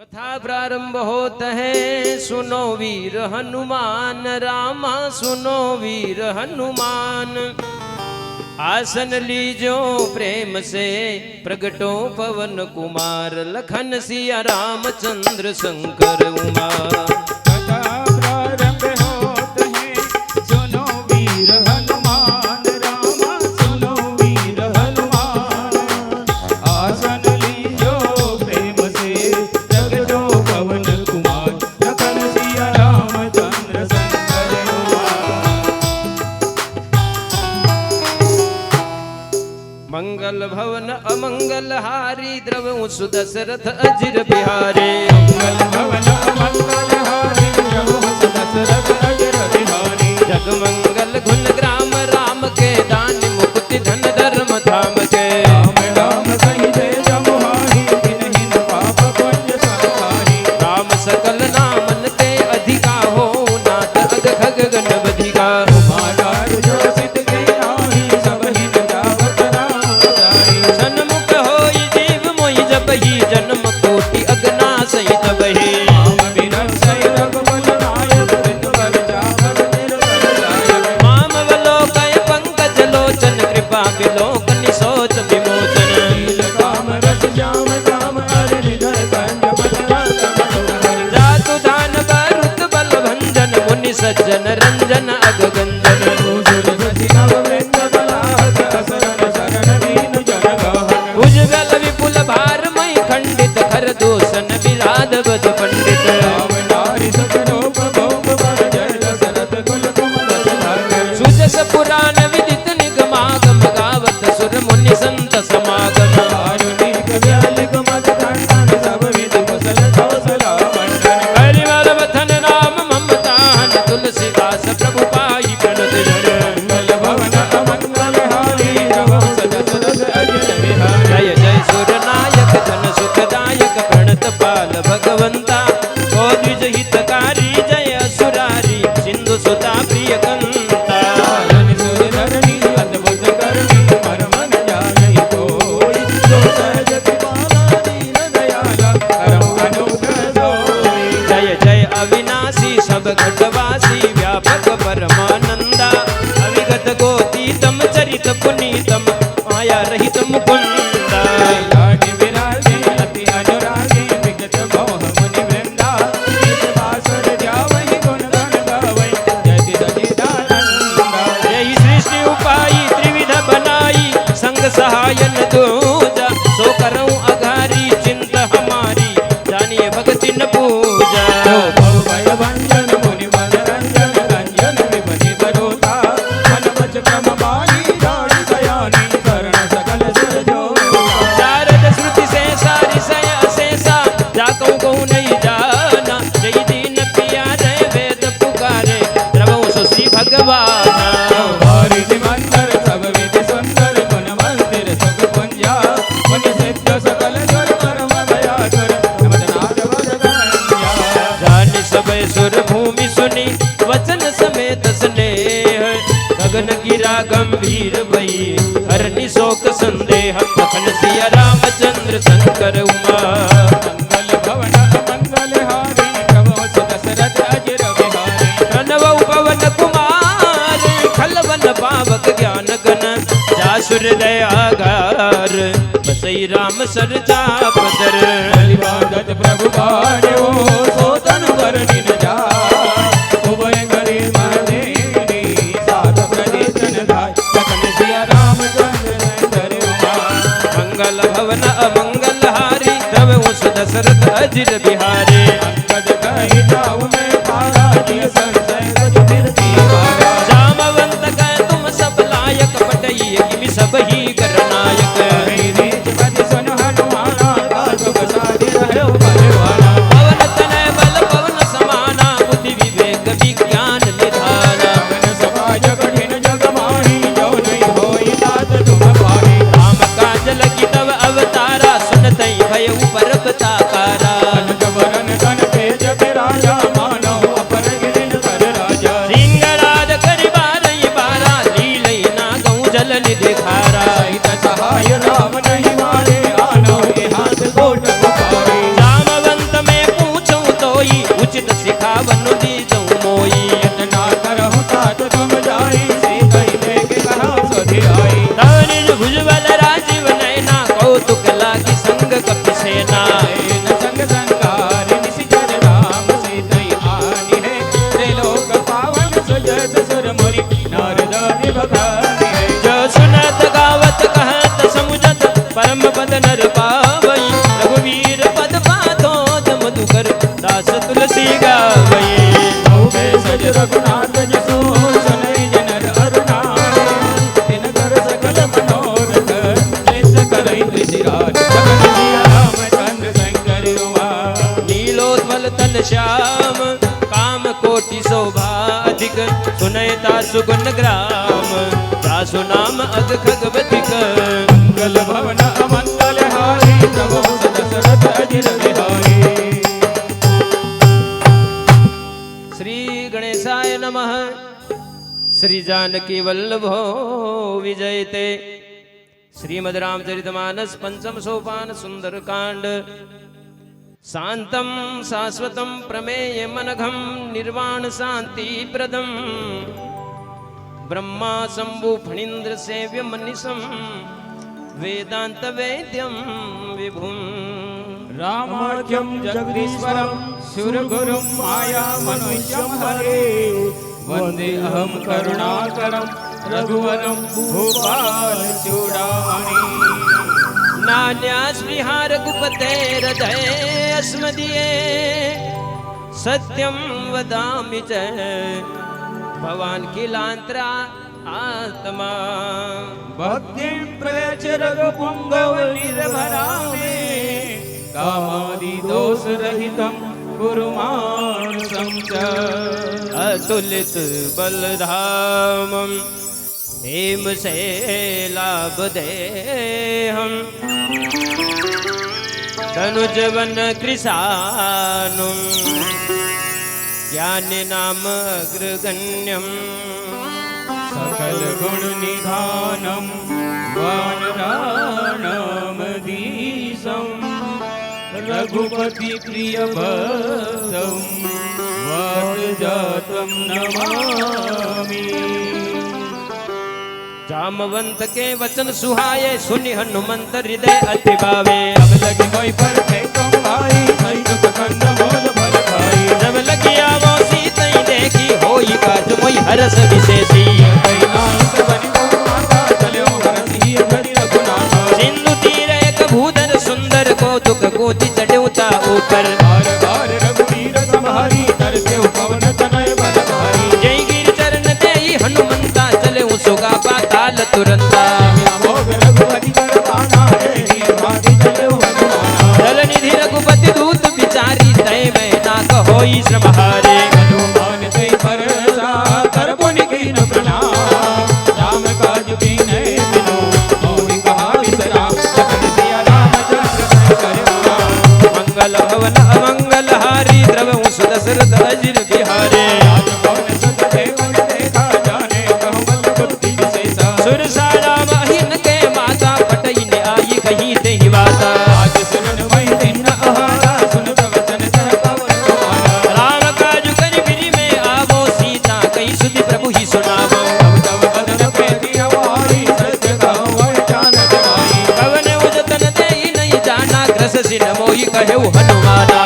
कथा प्रारंभ होत है, सुनो वीर हनुमान रामा, सुनो वीर हनुमान। आसन लीजो प्रेम से, प्रगटो पवन कुमार, लखन सिया रामचंद्र शंकर उमा। मंगल भवन अमंगल हारी, द्रवहु सुदशरथ अजिर बिहारी। मंगल भवन अमंगल हारी, द्रवहु सुदशरथ अजिर बिहारी। जगमंगल गुण ग्राम राम के, दान मुक्ति धन धर्म धाम के। राम राम कहि जय जमुहारी, तिन्हिन पाप पुण्य संहारी। राम सकल नामन ते अधिका, हो नाथ अग खग गण बधिका। उमादार जो सिद्ध के नाही, सबहि न जावत राम उदारी। सन्मुख होई जीव मोहि जबहि, जन्म कोटि अगना सहित बहि। राम बिरसै रघुकुल नायक, बिनुबर जावर निर्बल दायक। माम अवलोकय पंकज लोचन, कृपा विलोकन सोच विमोचन। नील काम रस श्याम काम, हरि निधर कंज बदन तमन। जातु दान बरुत बल भंजन, मुनि सज्जन रंजन अगगंजन। भुजगल विपुल भार मई खंडित, खर दोसन विराध बद पंडित। सुजस पुराण विदित निगमागम, गावत सुर मुनि संत समागम। हरिवर वथन नाम ममतान, तुलसीदास प्रभु पाई प्रणत जन। जय जय सुर नायक जन सुखदायक, प्रणत पाल भगवंता। ओ द्विज हितकारी, जय असुरारी, सिंधु सुता प्रिय कंता। जय जय अविनाशी सब घटवासी, व्यापक परमानंदा। अविगत गोतीतम चरित पुनीतम, माया रहित मुकुंदा। यही सृष्टि उपाई, त्रिविध बनाई, संग सहायन दूजा। सो करऊं अघारी, चिंत हमारी, जानिए भगति न पूजा। शारद श्रुति से सारी सय अशेषा, जाकऊ कहूँ नहीं जाना। जय दीन पिया जय वेद पुकारे, द्रवहु सुश्री भगवाना। जानि सबय सुर भूमि सुनी, वचन समेत स्नेह। गगन गिरा गंभीर भई, हरनि शोक संदेह। लखन सिया रामचंद्र शंकर उमा। प्रणवउ पवन कुमार, खलवन पावक ज्ञान गण। जासुर दयागार, बसई राम सर चापदर। प्रभु बाण्यो सोतन वरनिन जा, उभय करे महदेवी, सात प्रदेशन धाय। लखन सिया रामचंद्र उमा। मंगल भवन अमंगल हारी, द्रवहु सुदशरथ अजिर बिहारी। अंगद कहि जाऊ मैं पारा, जिय संशय गज कीर्ति पारा। जामवंत कह तुम सब लायक, पटई किमि सब ही गणनायक। पवन तनय बल पवन समाना, बुद्धि विवेक विज्ञान निधाना। राम काज लगी तव अवतारा, सुनतई भयउ परप ताकारा। सिंहराज करि बारहि बारा, लीलई नागऊ जल निधि खारा। सहाय राम नहीं मारे, आनो कोटि शोभा अधिक, सुनयता सुगुण ग्राम, दासु नाम अग खगवतिक। मंगल भवन अमंगल हारी, प्रभु दशरथ अजिर बिहारी। श्री गणेशाय नमः। श्री जानकी वल्लभो विजयते। श्रीमद् रामचरितमानस पंचम सोपान सुंदर कांड। शांतं शाश्वतं प्रमेयम् अनघं निर्वाण शांति प्रदं, ब्रह्मा शंभु फणीन्द्र सेव्य मनीषं, वेदांत वेद्यं विभुं। रामाख्यं जगदीश्वरं सुरगुरुं माया मनुष्यं हरे, वंदे अहं करुणाकरं रघुवरं भूपाल चूडामणि। नान्यास्पृहा रघुपते हृदये अस्मदीये, सत्यं वदामि च भवान् किलान्त्रा आत्मा। भक्तिं प्रयच्छ रघुपुङ्गव निर्भरामे, कामादि दोष रहितं कुरु मानसं च। अतुलित बलधामं हेमशैलाभदेहं, तनुजवन कृशानुं, ज्ञानिनाम अग्रगण्यं। सकल गुण निधानं वानराणामधीशं, रघुपति प्रिय भक्तं वातजातं नमामि। जामवंत के वचन सुहाये, सुनि हनुमंत हृदय अति भावे। अब लगी कोई पर फेंकम भाई, नहीं तो कंद मोल भर खाई। जब लगी आवो सीतई देखी, होई काज मोई हरस विशेषी। सिंधु तीर एक भूधर सुंदर, कौतुक कोटि चढ़ौता ऊपर। रघुवीर संहारी, तरसे पवन तनय बल भारी। जय गिर चरण देई हनुमंता, चले सुगा पाताल तुरंता। जल निधि रघुपति दूत बिचारी, तय में ना कहोई श्रम हारे। राम काज कीन्हे बिनु, मोहि कहा बिसराम। मंगल भवन अमंगल हारी, द्रवहु सुदशरथ अजिर बिहारे। सुरसारा वाहिन के माता, पटई ने आई कहीं देहि वाता। राम काज कर गिरि में आवो, सीता कहीं सुधि प्रभु ही सुनावो। कवन उजतन देहि नहीं जाना, ग्रस सिन मोहि कहेउ हनुमाना।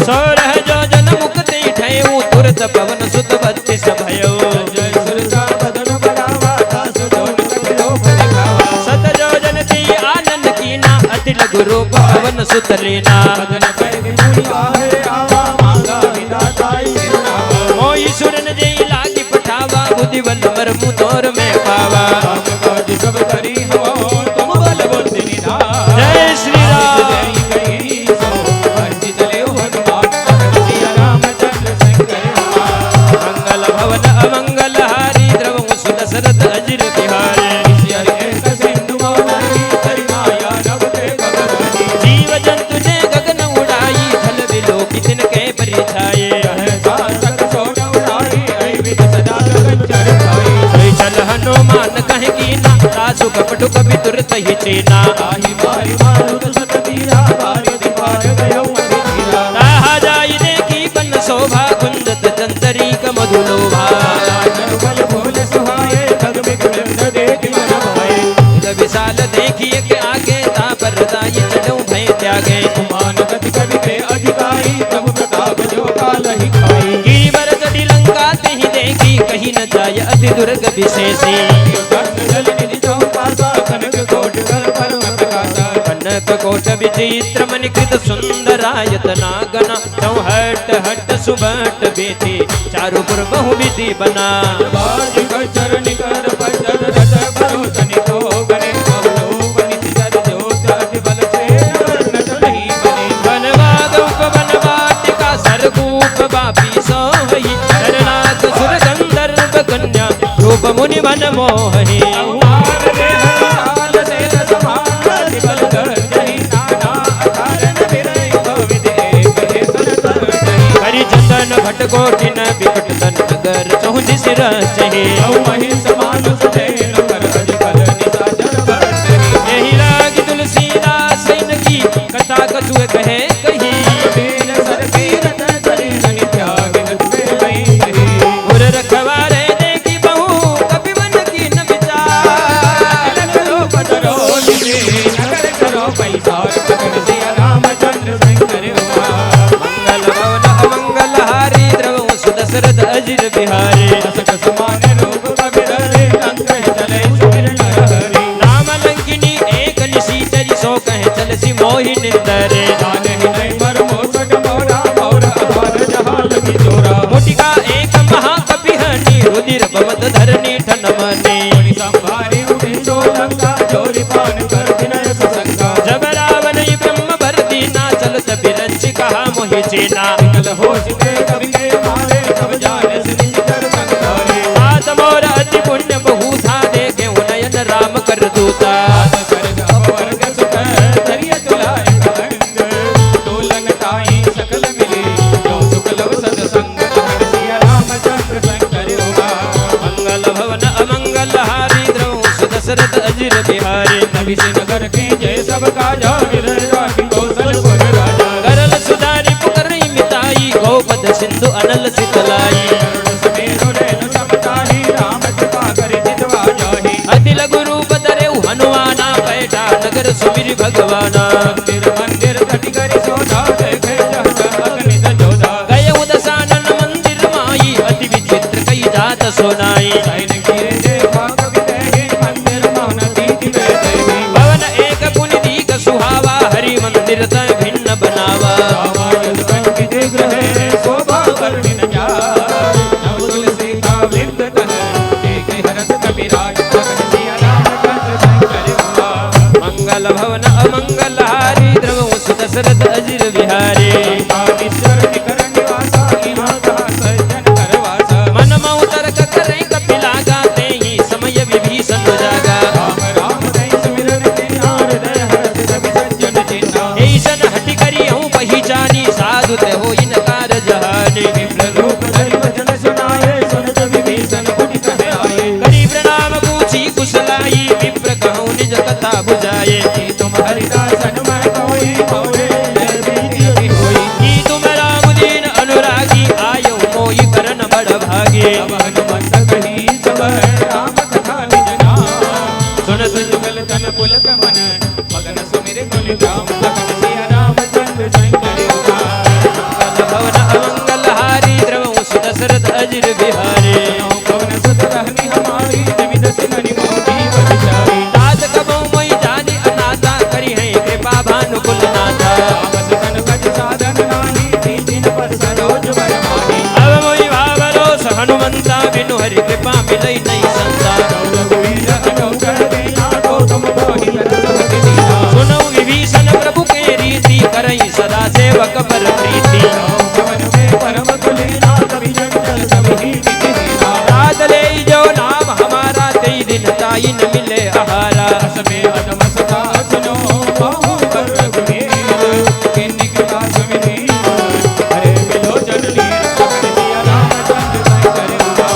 सोरह जोजन मुक्ति ठयउ, तुरत पवन सुत बत्तीस भयउ। सत जोजन ती आनंद कीना, अति लघु रूप पवन सुत लेना। मोहि सुरन जई लागी पठावा, बुद्धि बल मरमु तोर में पावा। जय श्री राम। मंगल भवन अमंगल हारी, द्रवहु सुदशरथ अजिर बिहारे। जीव जंतु ने गगन उड़ाई, फल विलोकी तिनके परिछाये। सोई चल हनुमान कहे कीना, तासु कपटु कपि तुरत ही चेना। ताहा जाई देखी बन शोभा, कुंजत चंचरीक मधुलोभा। विशाल देखिए के आगे, तापर दाई चढ़ऊ भय त्यागे। गिरिवर चढ़ी लंका तेहि देखी, कहीं न जाय अति दुर्ग विशेषी। कनक कोट विचित्र मणिकृत सुंदरायतना गना, चौहट हट सुबट बेटी, चारु पुर बहु विधि बना। बनवाग पापी सोहि शरणागत सुर गंधर्व कन्या रूप मुनि मन मोहि अवतार देह काल सेल समाधि बल कर जहि नाना अकारण विरय विद एक हे सन कर जहि हरि जतन भट कोटिन बिकट तन नगर चहु दिस रचहि औ महिष मानुष तेन कर अजकल निशाचर कर जहि यही लागी तुलसीदास की कथा कछु कहे कही तेन सर तीरथ करि धनि त्याग नटवे मई जहि उर रखवारे देखी बहु कपि मन की न विचार करो पतरो निजे नगर करो पैसा सकल सिया रामचंद्र शंकर हुआ मंगल भवन अमंगल हारी द्रव सुदशरथ अजिर बिहारी असक समान रूप कबीर रे लंक चले सुमिर नर हरि राम लंकिनी एक निशीचरी सो कहे चल सी मोहि निंदरे दान ही नहीं मर मोसट मोरा और आधार जहां लगी चोरा मुटिका एक महाकपि हनी रुधिर भवत धरनी ठन मनी मुनि संभारी उठी जो लंका चोरी पान कर विनय ससंगा जब रावण ब्रह्म भर दीना चलत बिरंच कहा मोहि चीना निकल होश के कवि के मारे तब जाने श्री कर संगारे आत मोर अति पुण्य बहु था देखे उनयन राम कर दूता स्वर्ग अपवर्ग सुख धरिय तुलाय कलंग तोलन ताई सकल मिले जो सुख लव सत्संग कहन सिया रामचंद्र शंकर हुआ मंगल भवन अमंगल हारी द्रव सुदशरथ अजिर बिहारी नबी से नगर के जय सब काजा विरह राखी कौशलपुर राजा करल सुधारी पुकरई मिताई गौपद सिंधु अनल सितलाई करुण समेरो नैन समताहि राम कृपा करि जितवा जाहि अति लघु रूप धरे हनुमाना बैठा नगर सुमिर भगवाना मंदिर मंदिर तटि करि सोधा देखे जहत अग्नि जोधा गय उदसानन मंदिर माई अति विचित्र कई जात सोनाई सैन गिरे देखा कवि देहि मंदिर मौन दीति वे देहि भवन एक पुनि दीक सुहावा हरि मंदिर तय भिन्न बनावा रामायण कंठ ग्रहे शोभा वर्णि न जाय नव तुलसी का वृंद तन देखे हरत कविराज जगन सिया रामचंद्र शंकर हुआ मंगल भवन अमंगल हारी द्रव सुदशरथ अजिर बिहारी ईश्वर निकर निवासा यहाँ कहा सज्जन करवासा मन मऊ तर्क करे कपिला गाते ही समय विभीषण जागा राम राम दई सुमिरन किन्ना हृदय हर्ष सभी सज्जन चिन्ना ऐसन हटि करी हूँ पहिचानी साधु ते हो इनकार जहानी विप्र रूप धरि वचन सुनाए सुनत विभीषण पुनि कहे आए करी प्रणाम पूछी कुशलाई विप्र कहूँ निज कथा बुझाए कि तुम हरिदासन मैं कोई मोरे बीती अति होई की तुम राम दीन अनुरागी आयो मोहि करन बड़ भागे अब हनुमंत कही सब राम कथा निज नाम सुनत जुगल तन पुलक मन मगन सुमिर कुल राम लखन सिया रामचंद्र शंकर हुआ मंगल भवन अमंगल हारी द्रव सुदशरथ अजिर बिहारी सुनो पवन सुत रहनी हमारी विविध सिमनि मोदी बचाई तात कबो मोहि जानी अनाथा करी है कृपा भानुकुल नाथा तामस तन कज साधन नाही दीजिन पर सरोज वर माही अब मोहि भावरो हनुमंता बिनु हरि कृपा मिलई नहीं संता रघुवीर अनौकर दीना को तुम मोहि कर सब दीना सुनौ विभीषण प्रभु के रीति करई सदा सेवक पर प्रीति पवन में परम कुलीना कवि जंगल सभी कीना रात ले जो नाम हमारा तेई दिन ताई न मिले आहारा असमे अदम सदा सुनो बहु कर रघुवीर किन्नी कृपा सुमिरी हरे बिलो जननी जगन सिया रामचंद्र शंकर हुआ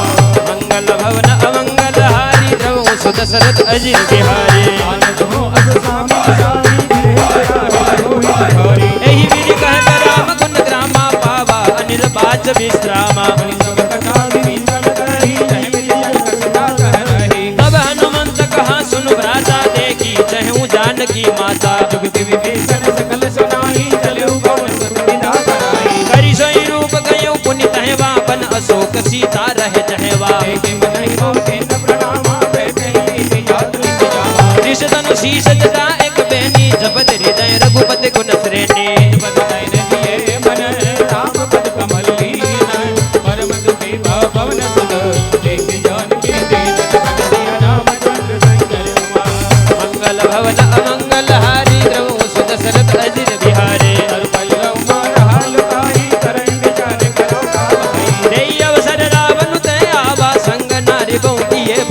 मंगल भवन अमंगल हारी द्रव सुदशरथ अजिर बिहारी आनंद हो अस स्वामी साई धीरे दया होई हरि एहि विधि कहत राम गुण ग्रामा पावा अनिर्वाच विश्रामा हरि सब कथा विभीषण कही जय मिलिय कथा कह रही तब हनुमंत कहा सुन भ्राता देखी चहु जानकी माता जुगति विभीषण सकल सुनाई चलऊ पवन सुत विदा कराई करि सोई रूप गयो पुनि तहवा बन अशोक सीता रह जहवा देखे मन ही मोते न प्रणामा बैठे ही याद लिख जावा ऋष धनु शीश जटा एक बेनी जपत हृदय रघुपति गुण श्रेणी पद नयन दिए मन राम पद कमल लीन परम दुखी पवन सुत देख जानकी दीन जगन सिया रामचंद्र शंकर हुआ मंगल भवन अमंगल हारी द्रव सुदशरथ अजिर बिहारी हर पल उमा हाल पाई करई विचार करो का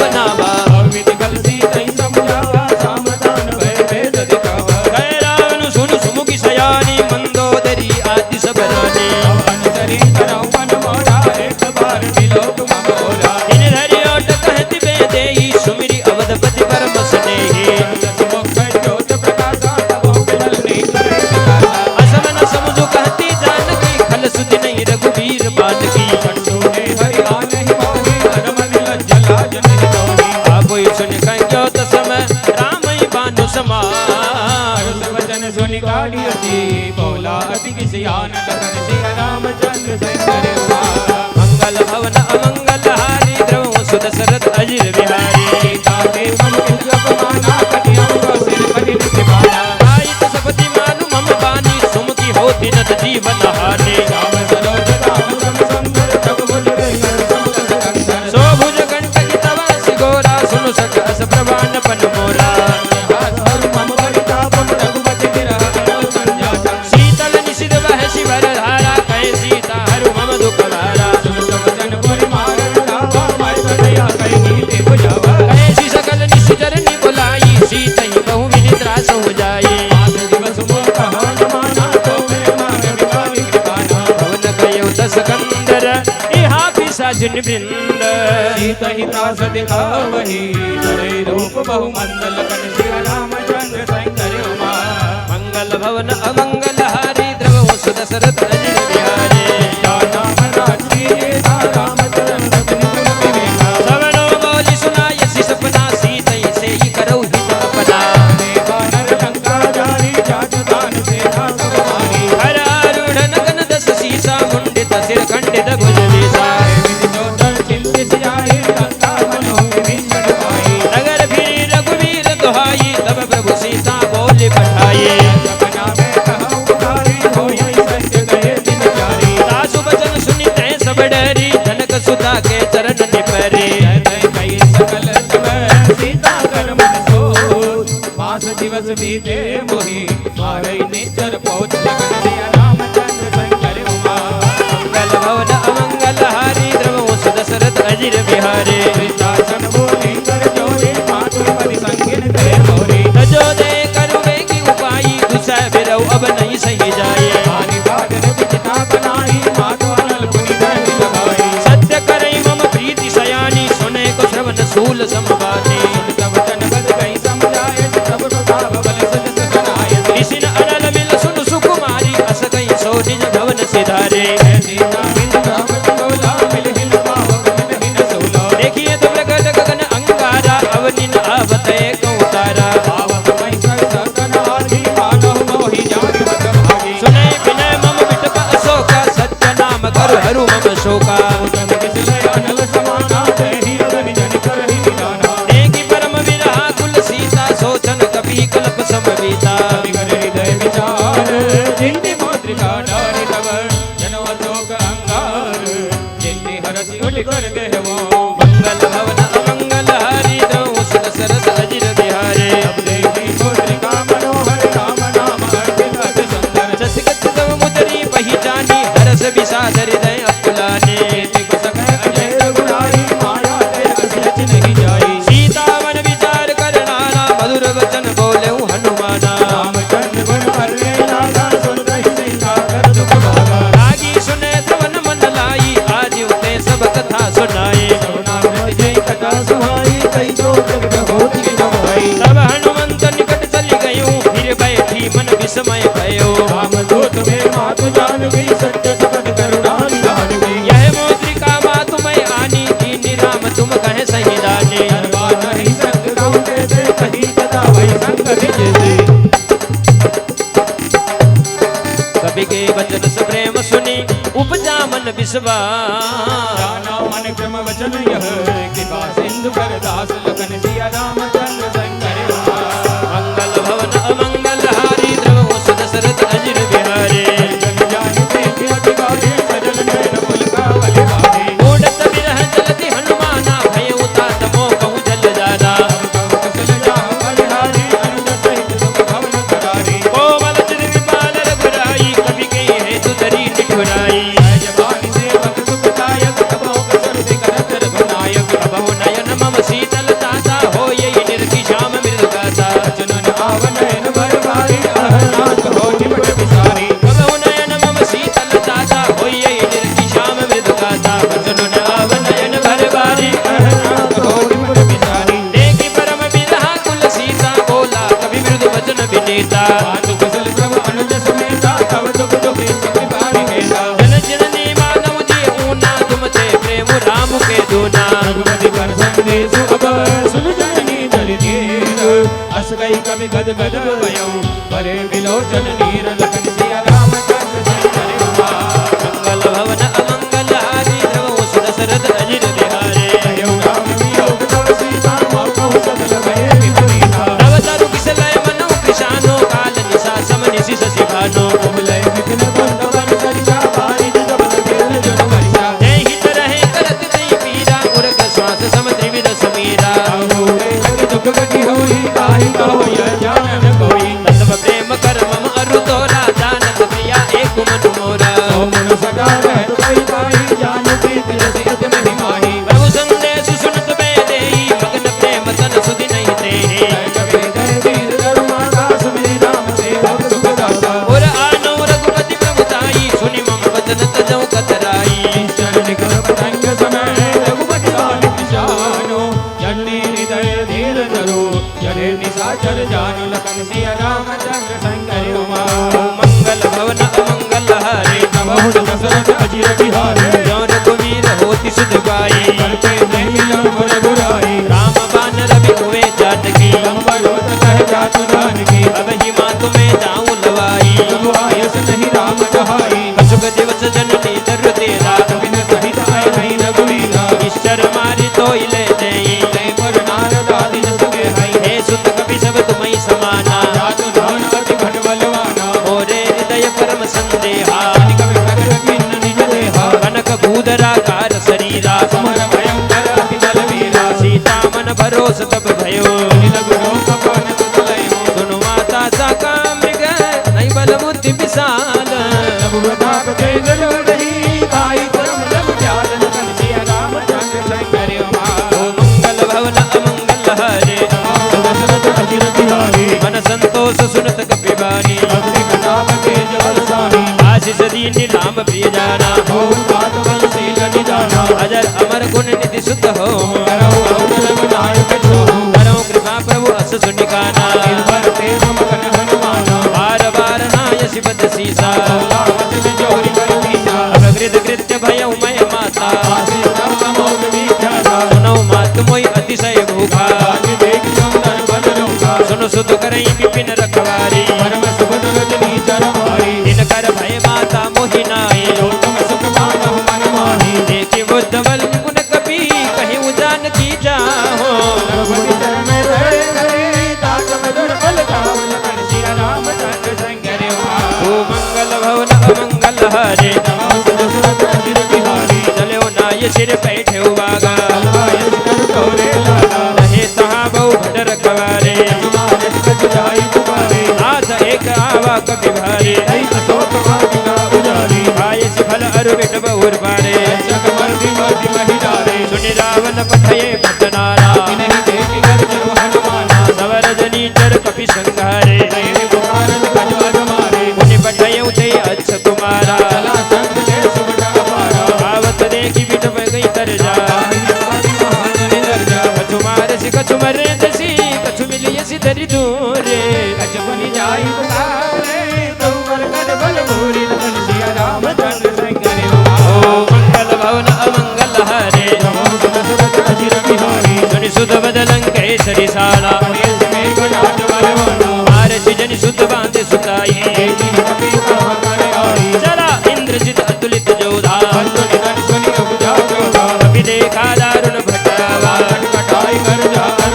बनावा। विधि कल सीतै समझावा सावधान भय भेद दिखावा। कह रावण सुन सुमुखी सयानी मंदोदरी आदि सब रानी। अनुसरी करौ मन मोरा एक बार विलोक ममोरा। इन धरि ओट कहति बेदेई सुमिरी अवधपति परम स्नेही। मुख ज्योत प्रकाशा तबो बिमल नहीं करे विकासा। असम न समझो कहती जानकी खल सुधि नहीं रघुवीर बालकी। कंटूने हरि आनहि मोहि हरमन लज्ज लाज नहीं तोहि। आपो सुन कहो त समय रामई बानु समार। हरस वचन सुनि काढ़ी अति बोला अति किसी आन कथन सिया रामचंद्र शंकर उमार। मंगल भवन अमंगल हारी द्रव सुदशरथ अजिर बिहारी। सीता के मन किल अपमाना कटियम को सिर कटि निभाना। आयत सपति मानु मम बानी सुमुखी होती नत जीवन हानि। राम सरोज राम सम सुंदर प्रभु भुज गए कर समकस कंकर। सो भुज कंटक तव सिगोरा सुनु सक अस प्रवान पन मोरा। हास हर मम परितापम रघुपति विरह करो संजाता। शीतल निशित वह शिवर धारा कहे सीता हरु मम दुख भारा। सुनत वचन पुरि मारन लावा माय कन्हैया कहि नीति बुझावा। कहे सी सकल निश्चर नि बुलाई सीतहि बहु विनिद्रा सो जाई। पाँच दिवस मोह कहो न माना तो मेरे मांग बिकारी कृपाना। भवन कयो दस कंदर इहा पिशाचिन वृंद। सीत ही त्रास दिखावही धरे रूप बहु मंदल कन सिया रामचंद्र शंकर उमार। मंगल भवन अमंगल हारी द्रव सुदशरथ अजिर बिहारी। दाना मन राजी सा रामचंद्र रतन गुण विवेका। सवनो बोली सुनाय सि सपना सीतहि से ही करौ हित अपना। वानर लंका जारी जात दान से खास मारी। हर आरूढ़ नगन दस सीसा मुंडित सिर खंडित भुज दिशा। विधि जोतर चिंतित जाए लंका मनो विभीषण पाई। नगर फिरी रघुवीर दुहाई तब प्रभु सीता बोले पठाई। सपना में कहूँ उतारी होई सत्य गए दिन जारी। सासु बचन सुनि तै सब डरी जनक सुता के चरण निपरी। जय कई सकल तब सीता कर मन सोच। मास दिवस बीते मोहि मारई निचर पहुँच लगन सिया रामचंद्र शंकर उमार। मंगल भवन अमंगल हारी द्रव सुदशरथ अजिर बिहारी। शासन बोली कर जोरे मातुर परि संगिन करे मोरी। तजो दे करुवे की उपाई दुसह बिरौ अब नहीं सही जाए। हानि बादन बिचता बनाई मातो अनल पुनि धनि लगाई। सत्य करई मम प्रीति सयानी सुने को श्रवण सूल समबानी। तब तन बद गई समझाए तब प्रताप बल सजत सनाय। निसिन अनल मिल सुन सुकुमारी अस गई सो निज भवन सिधारे। सीता बिन राम बोला मिल हिल पाव गगन हिन सोला। देखिए तो प्रकट गगन अंगारा अवनिन आवत कौतारा। आवक मई कर सकन आदि मानव मोहि जान मत भागी। सुने विनय मम विटप अशोका सत्य नाम कर हरु मम शोका। तन किसलय अनल समाना तेहि अगन जन करहि निदाना। देखि परम विरहा कुल सीता सोचन कपि कल्प समवीता। विकर हृदय विचार जिन्ति मातृका डारि तब जनो अशोक अंगार। जिन्ति हरसि उठ कर देहवो मंगल भवन अमंगल हारी द्रव सुदशरथ अजिर बिहारी। अब देखी मातृका मनोहर राम नाम अर्पित अति सुंदर। ससगत तव मुदरी पहिचानी हरस विषाद हृदय अकुलाने। कीर्ति सकै अजय रघुराई माया ते असिरच नहीं जाई। सीता मन विचार कर नाना मधुर वचन बोले हनुमाना। रामचंद्र गुण करने लागा सुन रही सीता कर दुख भागा। रागी सुने श्रवण मन लाई आदि उते सब कथा सुनाए। करुणामृत जय कथा सुहाई कई जो जगत होती न होई। तब हनुमंत निकट चली गयूं फिर बैठी मन विस्मय भयो। रामदूत में मातु जानवी सत्य शब्द करुणा निधान गई। यह मोद्रिका मातु मैं आनी दीनि राम तुम कहे सही दानी। हरवा नहीं संग राम दे दे कहीं कथा वही संग विजय। कवि के वचन से प्रेम सुनी उपजा मन विश्वास। जाना मन क्रम वचन यह कृपा सिंधु कर दास लखन सिया रामचंद्र शंकर उमार। मंगल भवन अमंगल हारी द्रव सुदशरथ अजिर बिहारी। जन जानते कि अति गाढ़े सजल नयन पुलकावल गाढ़े। उड़त बिरह चलति हनुमाना भयउ तात मोह कहु जल जाना। कसल जाहु बलिहारी अनुज सहित सुख भवन करारी। कोमल चिर विपाल रघुराई कवि के हेतु धरी निठुराई। जबान सेवक सुखदायक तबो कसर करत रघुनायक। बहु नयन मम सीता सुना। रघुपति कर संदेश अब सुन जननी जल धीर अस गई कवि गद गद भयो परे विलोचन नीर लखन सिया रामचंद्र संग हुआ। मंगल भवन अमंगल हारी द्रवहु सुदशरथ अजिर बिहारे। भयो राम वियोग तव सीता मौकहु सकल भय विपरीता। नव तरु किसलय मनो कृशानो काल निशा सम निशि शशि भानो। कुमलय मिथिल कुंड वन सरिता बारिज जबल खेल जन वर्षा। जय हित रहे करत दई पीरा उरग श्वास सम त्रिविध समीरा। आहुरे लग दुख गति होई काहि कहो यह जान न कोई। तत्व प्रेम कर मम अरु तोरा जानत प्रिया एक मन मोरा। सो मन सदा रहत कोई पाई जान प्रीत रस अति महिमाही। प्रभु संदेश सुनत मैं देई मगन प्रेम तन सुधि नहीं देहि। जय कबीर जय वीर करुणा सुमिरि राम सेवक सुख दाता। और आनो रघुपति प्रभुताई सुनि मम वचन तजौ कतराई। चरण कर पतंग समय रघुपति काल निशानो। जननी हृदय धीर धरो जरे निशाचर जानो लखन सिया रामचंद्र संग हुआ। मंगल भवन अमंगल हारे नमः दशरथ अजिर बिहारे। जो रघुवीर होति सुध गाई। करते नहीं लंबर बुराई। राम बान रवि हुए जानकी। लंबरोत कह जातु जानकी। अब ही माँ तुम्हें जाऊं लवाई। प्रभु आयस नहीं राम कहाई। कछुक दिवस जननी दरु तेरा। कबिन सहित आए नहीं रघुवीरा। ईश्वर मारी तो ले देई। जय पर नारद आदि सगे हई। हे सुत कपि सब तुम्हें समाना। जातु धन अति घट बलवाना। मोरे हृदय परम संदेहा। कनिक विप्रगट भिन्न निज देहा। कनक भूधराकार शरीरा। समर भयंकर अति बलवीरा। सीता मन भरोस तब भयो। लघु रोग पवन तुलय हो। सुनु माता साका मृग नहीं बल बुद्धि विशाल। प्रभु प्रताप जय जलो रही काई परम जब जाल लखन सिया रामचंद्र संग हुआ। ओ मंगल भवन अमंगल हारे दशरथ अजिर बिहारी। मन संतोष सुनत कपिवानी। अग्नि प्रताप तेज बलशाली। आशीष दीन लाम प्रिय जाना। बहु बात बलशील निदाना। अजर अमर गुण निधि सुत हो। करहु अवसर नायक छोहु। करो कृपा प्रभु अस सुनिकाना। निर्भर तेज मगन हनुमाना। बार बार नाय शिवत सीसा। लावत बिजोरी कर दीसा। अभकृत कृत्य भयउ मय माता। आशीष तव अमोघ विख्याता। सुनौ मात मोहि अतिशय भूखा। आज देख सुंदर बल रूपा। सुन सुत करई विपिन रखवारी। परम सुभद रजनी चरमारी। दिन कर भय माता मोहि नाई। उत्तम सुख मानहु मन माही। देखि बुद्ध बल गुण कपि कहिउ जानकी जाहो। रघुपति चरण रहे रहे तात मधुर बल गाओ लखन सिया रामचंद्र संग हुआ। ओ मंगल भवन अमंगल हारे नमः दशरथ अजिर बिहारी। चलो नाय सिर बैठे बागा। आयस कर तोरे लागा। रहे तहाँ बहु भट रखवारे। तुम्हारे सच जाई पुकारे। हाथ एक आवा कपि भारे। तई अशोक वाटिका उजारी। आयस फल अरु बिट बहुर पारे। जग मर्दि मर्दि महिलारे। सुनि रावण पठये पटनारा। इन्हीं देखि कर जरु हनुमाना। सवर जनी चर कपि संघारे। नयन पुकारन खजवाद मारे। मुनि पठयउ ते अच्छ कुमारा। चला संग जय सुबट अपारा। आवत देखि बिट गई तर जा। ताहि आदि महान निदर्जा। कछु मारसि कछु मरे दसी कछु मिलियसि धरि दूरे। कछ बनि जाई पुकारे। प्रभु बर कर बल भूरि लखन सिया रामचंद्र संग हुआ। ओ मंगल भवन अमंगल हारे नमः दशरथ अजिर बिहारी। सुनि सुध बदलं केसरी साला। गणेश में गणात बलवाना। मारसि जनि सुत बांधे सुताई। तेजी कपि कहा कर आई। चला इंद्रजित अतुलित जोधा। बंधु निधन सुनि उपजा जोधा। कपि देखा दारुण भटावा। कटाई कर जावा।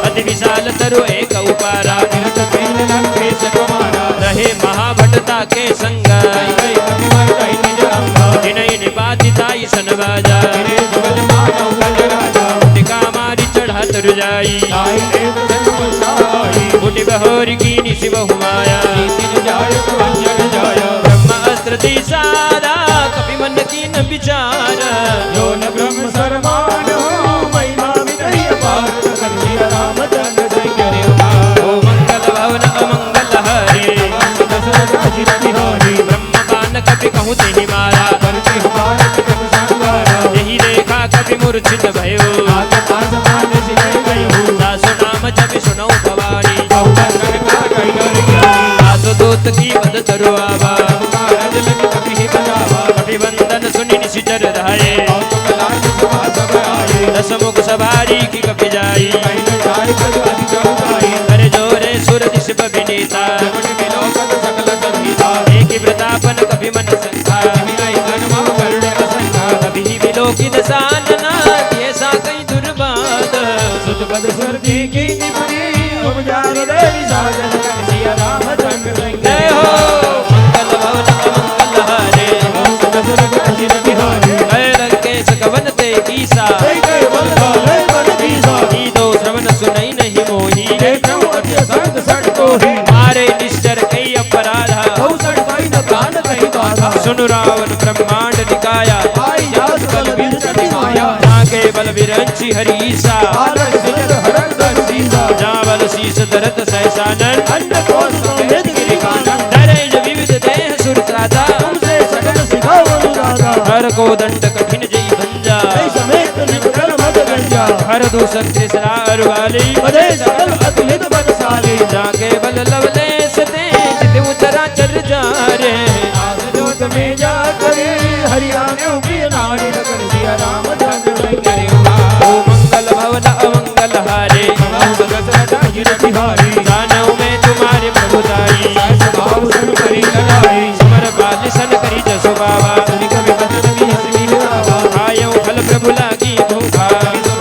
अति विशाल तरु एक उपारा। तीर्थ कीन लंकेश कुमारा। रहे महाभटता के संग। कई कई कपि मर कई निज अंगा। जिनहि निपाति ताई सनबाजा। तेरे जुगल मानव गज राजा। टिका मारी चढ़ा तर जाई। ताई देव जन्म साई। मुनि बहोर कीनि शिव हुमाया। नीति जाय अंजन जाय। ब्रह्म अस्त्र दी सारा कपि मन कीन विचार। जो न ब्रह्म सरमान हो महिमा मितहि अपार लखन सिया रामचंद्र संग हुआ। ओ मंगल भवन अमंगल हारे दशरथ अजिर बिहारी। ब्रह्म बान कपि कहूँ तेहि मारा। करते हुमार जग संगारा। यही देखा कपि मूर्छित भयो। आग पास मान सिले गयो। दासु नाम जपि सुनौ भवानी। बहुतन का कई नर ज्ञानी। दासु दूत की बद तरु आवा। कारज लग कपि बजावा। कपि वंदन सुनि निशिचर रहे। कौतुक लाज सभा सब आए। सवारी की कपि जाई कहीं न जाय कद अति चौकाई कर जोरे सुर दिश बबिनीता जगत विलोकन सकल संगीता एक वृतापन कभी मन संथा विनय गणमा करुणे असंख्या कभी विलोकित सानना ये सा कई दुर्बाद सुत पद स्वर्गी की निपुणी उपजारी देवी साजन सिया रामचंद्र जय हो मंगल भवन मंगल हारे दशरथ अजिर बिहारी जय लंकेश कवन ते ईसा जय जय बलदाले बल दीसा ई दो श्रवण सुनई नहीं मोही जय प्रभु अति संत सट को ही मारे निश्चर कई अपराधा बहु सट पाई न प्राण कहीं बाधा सुनु रावण ब्रह्मांड निकाया आई जास बल बीर चटी माया जाके बल विरंची हरीसा आरक सिर हरक दर सीसा जावल शीस दरत सहसानन अन्न कोश समेत गिरि कानन नरेश विविध देह सुर साधा तुमसे सगल सिखावनु दादा हर को दंड कठिन जई भंजा जय समेत निकल मद गंजा हर दूसर त्रिसरा अरवाली पदे सकल अतुलित बलशाली जाके बल लवले सते जित उतरा चर जा रे आस जोत में जा करे हरियाणे उगी नारी लगन सिया रामचंद्र संगरे ओ मंगल भवन अमंगल हारे दशरथ अजिर बिहारी दानव में तुम्हारे प्रभुताई सहस भाव सन करी लगाई समर बाल सन करी जसो बाबा सुनि कवि बचन भी हसी गावा आयो फल प्रभु लागी भूखा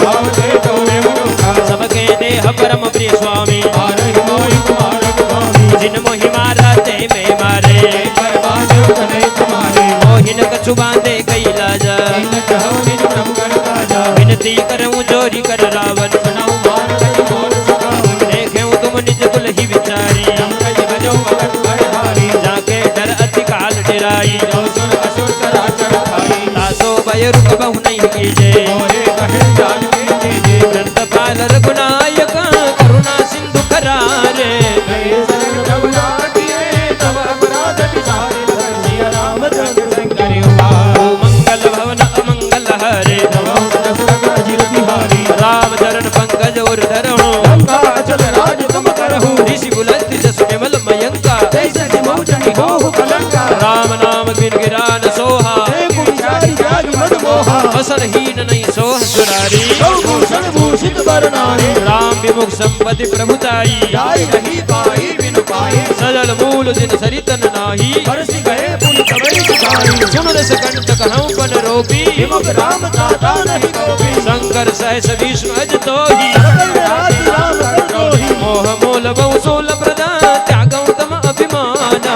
भाव से तो में मनुखा सबके देह परम प्रिय स्वामी आरहि मोहि कुमार स्वामी जिन मोहि मारा ते में मारे जय कर बादेव कने तुम्हारे मोहिन कछु बांधे कैलाजा इन चाहो निज प्रभु कर काजा विनती करऊं जोरी कर रावण सुनाऊ मान कहि बोल सुखावन देखें तुम निज कुल ही विचारी जम कहि बजो भगत बड़हारी जाके डर अति काल डेराई जो सुर असुर चराचर खाई तासो भय रुक बहु नहीं कीजे मोरे कहे जान के दीजे ग्रंथपाल रघुनायक करुणा सिंधु करारे गए शरण तब नाटिए तब अपराध विचारे लगन सिया रामचंद्र संगरे ओ मंगल भवन अमंगल हरे दशरथ अजिर बिहारी राम चरण पंकज और धरहु लंका अचल राज तुम करहु ऋषि बुलंद जस विमल मयंका जैसे कि मौजनी हो कलंका राम नाम बिन गिरा न सोहा एक विचारी जाग मद मोहा फसल हीन नहीं सोह सुरारी भूषण भूषित बरनारी राम विमुख संपत्ति प्रभुताई जाय नहीं पाई बिनु पाए सजल मूल दिन सरितन नाही बरसी गए पुन कवि सुखाई सुन दस कंठ कहूं पन रोपी विमुख राम दाता नहीं गोपी शंकर सहस विष्णु अज तो ही सकल राज राम कर दोही मोह मूल बहु सोल प्रदा त्यागौ तम अभिमाना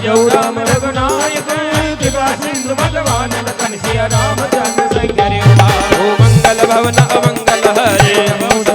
जौ राम रघुनायक कृपा सिंधु भगवान लखन सिया रामचंद्र संगरे ओ मंगल भवन अमंगल हरे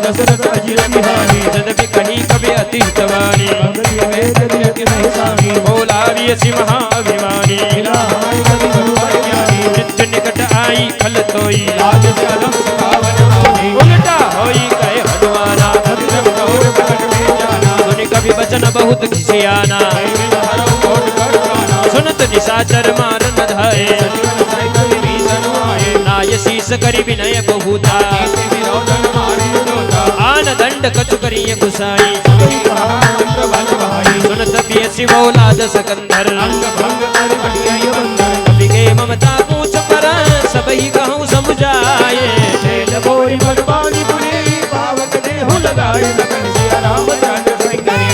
दशरथ अजिर बिहारी यद्यपि कहीं कभी अति हितवानी भगति वेद विरति नहीं सामी बोला भी महाअभिमानी इलाहाई कवि गुरुवर ज्ञानी नित्य निकट आई खल तोई लाज से अलम सुखावन आनी उल्टा होई कहे हनुमाना अति जब गौर प्रकट में जाना सुनि कभी बचन बहुत खिसियाना कैविल हरऊ कोट कर प्राणा सुनत निशाचर मारन धाये सजीवन सैकल भीषण आए नाय शीस करि विनय बहुता कीर्ति विनोदन मारे जोता आन दंड कछु करिय गुसाई सबही कहा मंत्र बल भाई सुनत पियसि मौलाद सकंदर अंग भंग कर कटिया बंदर कवि के ममता पूछ पर सबही कहूँ समुझाए तेल बोई बलवानी पुरी पावक देहु लगाए लगन सिया रामचंद्र संगरे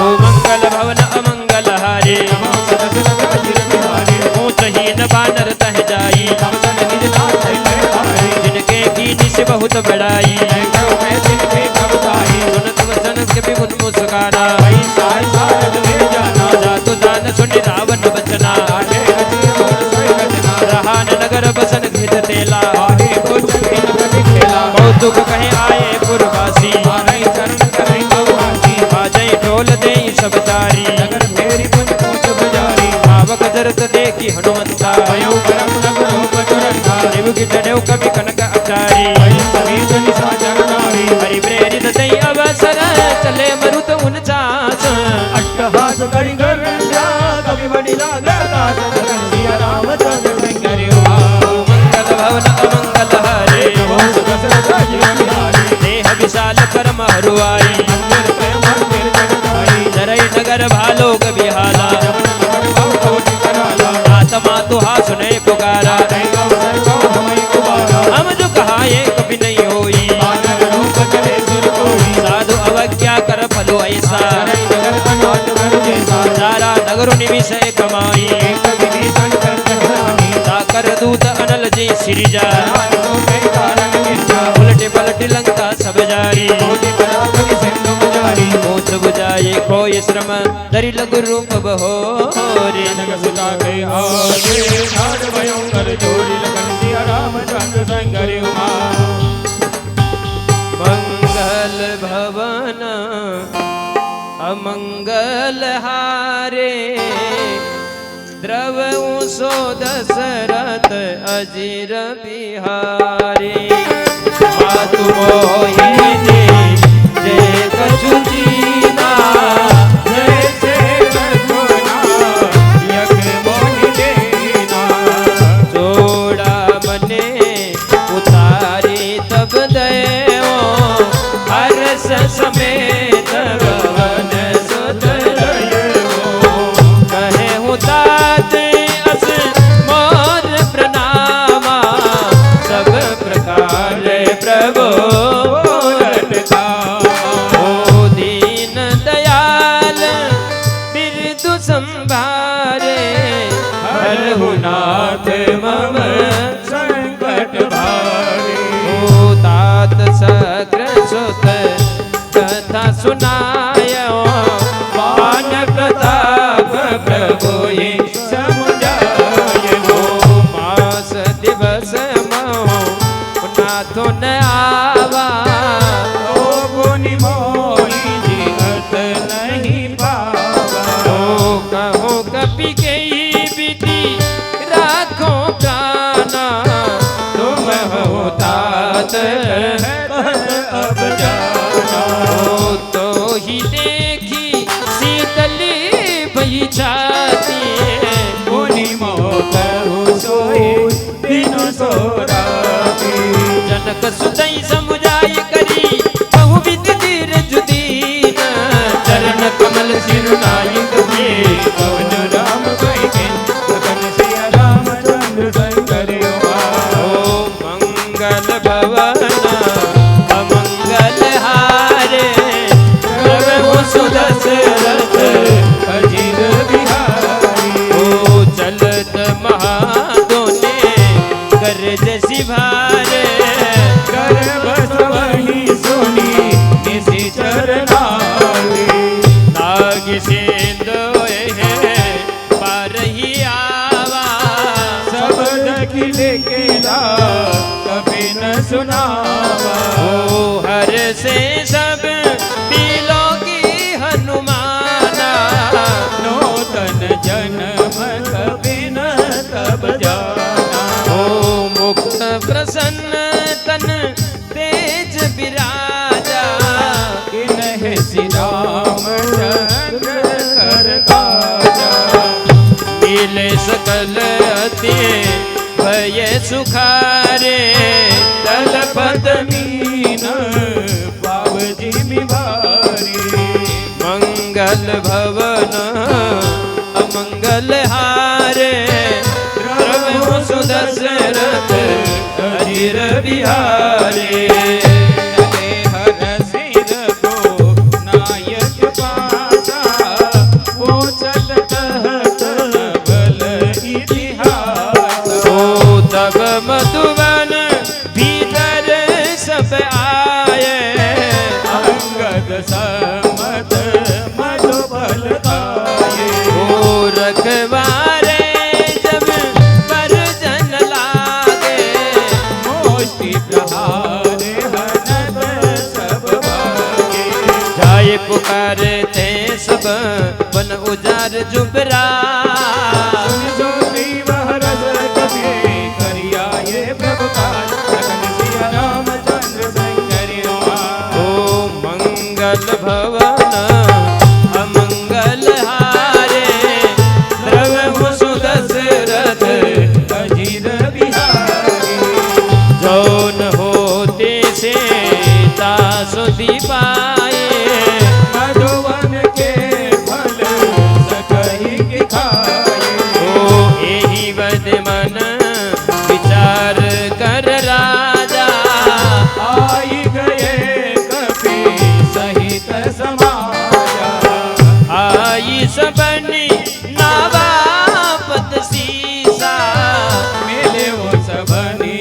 ओ मंगल भवन अमंगल हारे दशरथ अजिर बिहारी ऊंच हीन बानर तह जाई समसन निज नाथ ले आए जिनके कीनी से बहुत बड़ाई कहो मैं जिनके कबताई सुनत वचन के विमुख मुस्काना भई साय सारद ले जाना जातु दान सुनि रावण बचना आठे अजिर मोर सोई रचना रहान नगर बसन घित तेला आगे कुछ दिन कति खेला कौतुक कहे आए पुरवासी मारई चरण करई गवासी बाजई ढोल दे सब तारी नगर फेरी कुछ पूछ बजारी भावक जरत देखी हनुमंता भयो करम लगो बचरंगा देव की जनेऊ कवि कनक अचारी भई सभी जन साजन नारी हरि प्रेरित दई अवसर चले मरुत उनचास अट्टहास करि गरंजा कवि बड़ी लागा दास लगन सिया रामचंद्र संगरे ओ मंगल भवन अमंगल हरे दशरथ अजिर बिहारी देह विशाल कर्म हरुआई मंदिर प्रेम मंदिर जगताई नरई नगर भालोक बिहाला जमन लगन बहु कोटि कराला आत्मा तुहा सुने पुकारा कई अवसर को हमें कुबारा हम जो कहा ये कभी नहीं होई सिरिजा तो के कारण गिरजा उलटे पलटे लंका सब जारी मोदी बराबरी सिंधु मजारी मोच बुझाए खोए श्रम धरि लघु रूप बहोरे जनक सुता के आगे ठाड़ भयंकर जोड़ी लगन सिया रामचंद्र संगरि उमा मंगल भवन अमंगल हारे द्रवऊ सो दशरथ अजीर बिहारी मातु मोहिनी जय कछु जीना जैसे रघुनाथ यज्ञ मोहि देना जोड़ा मने उतारी तब दयो हर्ष समेत गवन सुत कहे तात अस मोर प्रणामा सब प्रकार प्रभु ओ दीन दयाल बिरदु संभारे हरहु नाथ मम संकट भारी ओ तात सग्र सुत कथा सुनायो पान प्रताप प्रभु ये समुदाय मास दिवस महो नाथो न आवा ओ गुनि मोहि जिहत नहीं पावा ओ कहो कपि के विधि राखो प्राणा तुम हो तात अब जाना ओ तो ही देखी शीतली भई छाती गुनि मोह सोई दिन सो राती जनक सुदई समुझाई करी बहुविध धीर जुदीन चरण कमल सिरुनायक के पवन राम कोई के लगन सिया रामचंद्र संगरि उमा ओ मंगल भवन अमंगल हारे प्रभु सुदशरथ अजीर बिहारी ओ चलत महादोने करज सिभारे कर बस वही सुनी किसी चरनारी नाग सिंधोए पार ही आवा शब्द की लेकेला कभी न सुनावा ओ हर से सब दिलों की हनुमाना नूतन जन्म कभी न तब जाना ओ मुक्त प्रसन्न तन तेज विराजा इन्हें श्री रामचंद्र कर काजा मिले सकल अति भय सुखारे तलपत मीन बाबजी बिहारी मंगल भवन अमंगल हारे प्रभु सुदशरथ अजीर बिहारे हर सिर को नायक पासा पूछत कहत बल इतिहास ओ तब मधुबन भीतर सब आए अंगद समत मधुबल आए ओ रखवारे जब पर जन लागे मोष्टि प्रहारे हनत सब भागे जाए पुकारते सब बन उजार जुबरा सुनी वह रस कभी करिया ये प्रभु काज लगन सिया रामचंद्र संगरि उमा ओ मंगल भवन अमंगल हारे प्रभु सुदशरथ अजीर बिहारी जौन होते से तासुदी पाए मधुवन के फल सकहि के खाए ओ एहि वद मन विचार कर राजा आई गए कपि सहित समाजा आई सबनी नावापत सीसा मिले वो सबनी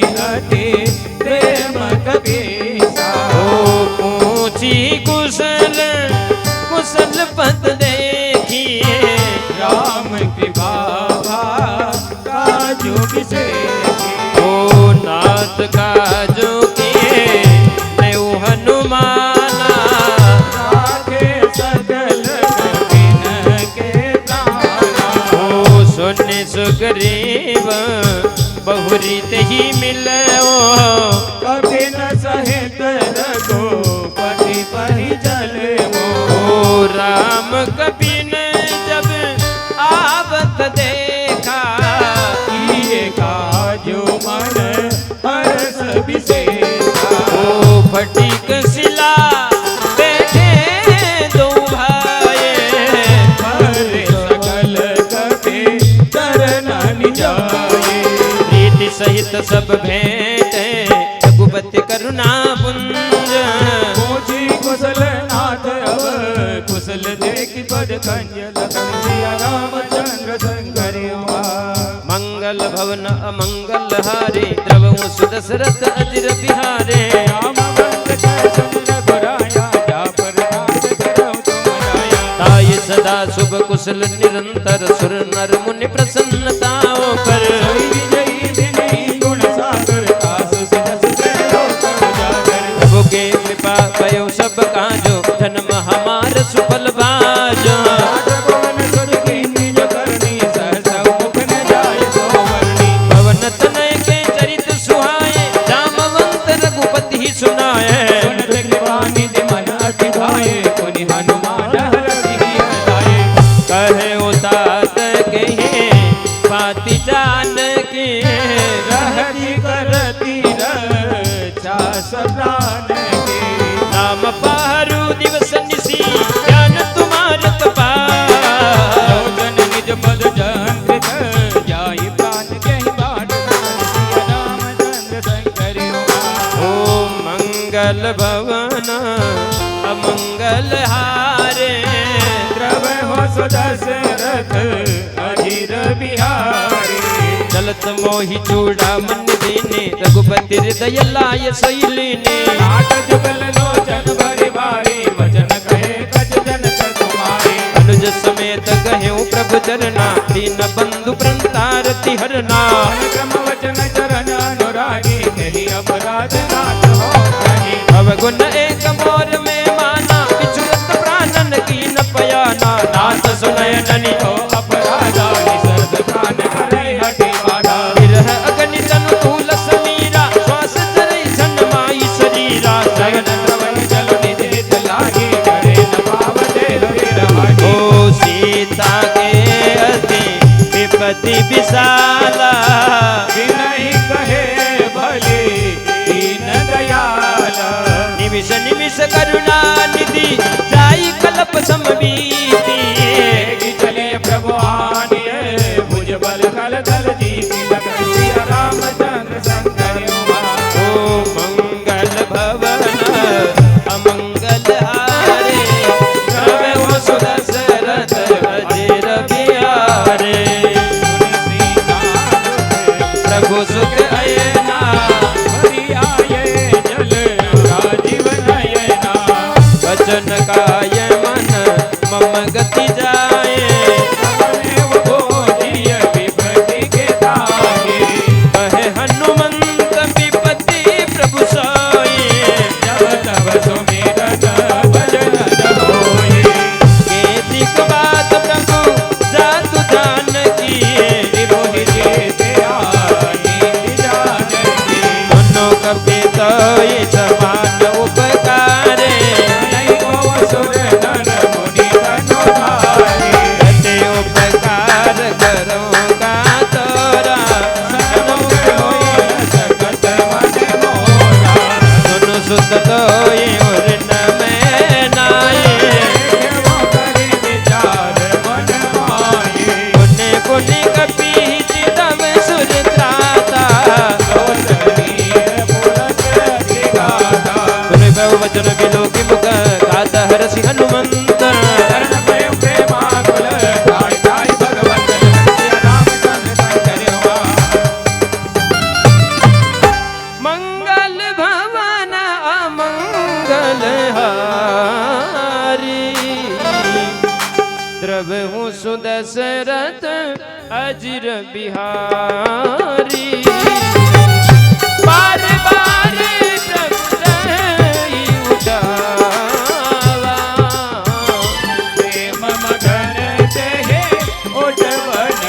सुग्रीव बहुरी ते ही मिलो कभी न सहित रघुपति परिजन ओ राम कपि ने जब आवत देखा किए काजो मन हर्ष विशेषा ओ फटीक शिला बैठे दो भाई हरे सकल कपि चरण निजाये प्रीति सहित सब भेंटे रघुपति करुणा पुंज पूछी कुशल नाथ अब कुशल देख पद कंज लखन सिया रामचंद्र शंकर मंगल भवन अमंगल हारे द्रवहु सुदशरथ अजिर बिहारे रामवंश कैसन रघुराया जा पर नाथ करौ तुम राया ताय सदा शुभ कुशल निरंतर सुर नर मुनि प्रसन्नताओ कर जय विजयी विनयी गुण सागर कास सिरस कैलो तब जागर प्रभु के कृपा भयो सब काजो धन हमार सुफल बाजो राजभवन सुर की निज करनी सहसा मुख न जाय सो वर्णी पवन तनय के चरित सुहाए रामवंत रघुपति ही सुनाए सुनत कृपा निधि मन अति भाए पुनि हनुमान हरषि लाए कहे उतात कहे पाति जान के रहति करती रक्षा सदान के नाम पारु दिवस निसी ज्ञान तुम्हार कपार लोचन निज पद जंत्रित जाई प्राण कहि बाट सिया रामचंद्र शंकर ओम मंगल भवन अमंगल हारे द्रव हो सुदशरथ अधीर बिहारी चलत मोहि चूड़ा मन दीने रघुपति हृदय लाय शैलीने नाट जुगल लोचन भरि भारी वचन कहे कछ जनक कुमारी अनुज समेत गहेउ प्रभु चरना दीन बंधु प्रंतारति हरना क्रम वचन चरण अनुरागी नहीं अपराध नाथ हो कहीं अवगुण एक मोर में माना विचुरत प्राणन की न पयाना नाथ सुनय ननि तो अपराधा निसर्ग प्राण करे हटि बाधा विरह अग्नि तनु तूल समीरा श्वास चरै छन माई शरीरा जगन द्रवहि जल निधित लागी करे न पावते हरि रहागी ओ सीता के अति विपति विशाला विनहि कहे भले दीन दयाला निमिष निमिष करुणा निधि जाई कल्प समबीति कि चले प्रभु आनिए भुज बल कल दल जीती लखन सिया रामचंद्र शंकर ओ मंगल भवन अमंगल हारे द्रव्य सुदशरथ अजिर बिहारे प्रभु सुख अयना वचन काय मन मम गति जाए कहे हनुमंत विपति प्रभु सोई केतिक बात प्रभु जातु जानकी दोनों कपि तोय समान उपकारे कते उपकार करो का तोरा सुनु सुत तोय और न मैं नाये पुण्य पुण्य कपि चितम सुर त्राता सुन बहु वचन बिलो की मुख गात हरसि हनुमंत मंगल भवन अमंगल हारी द्रवहु सुदशरथ अजिर बिहारी बार बार प्रभु रहि उठावा प्रेम मगन देहे उठवन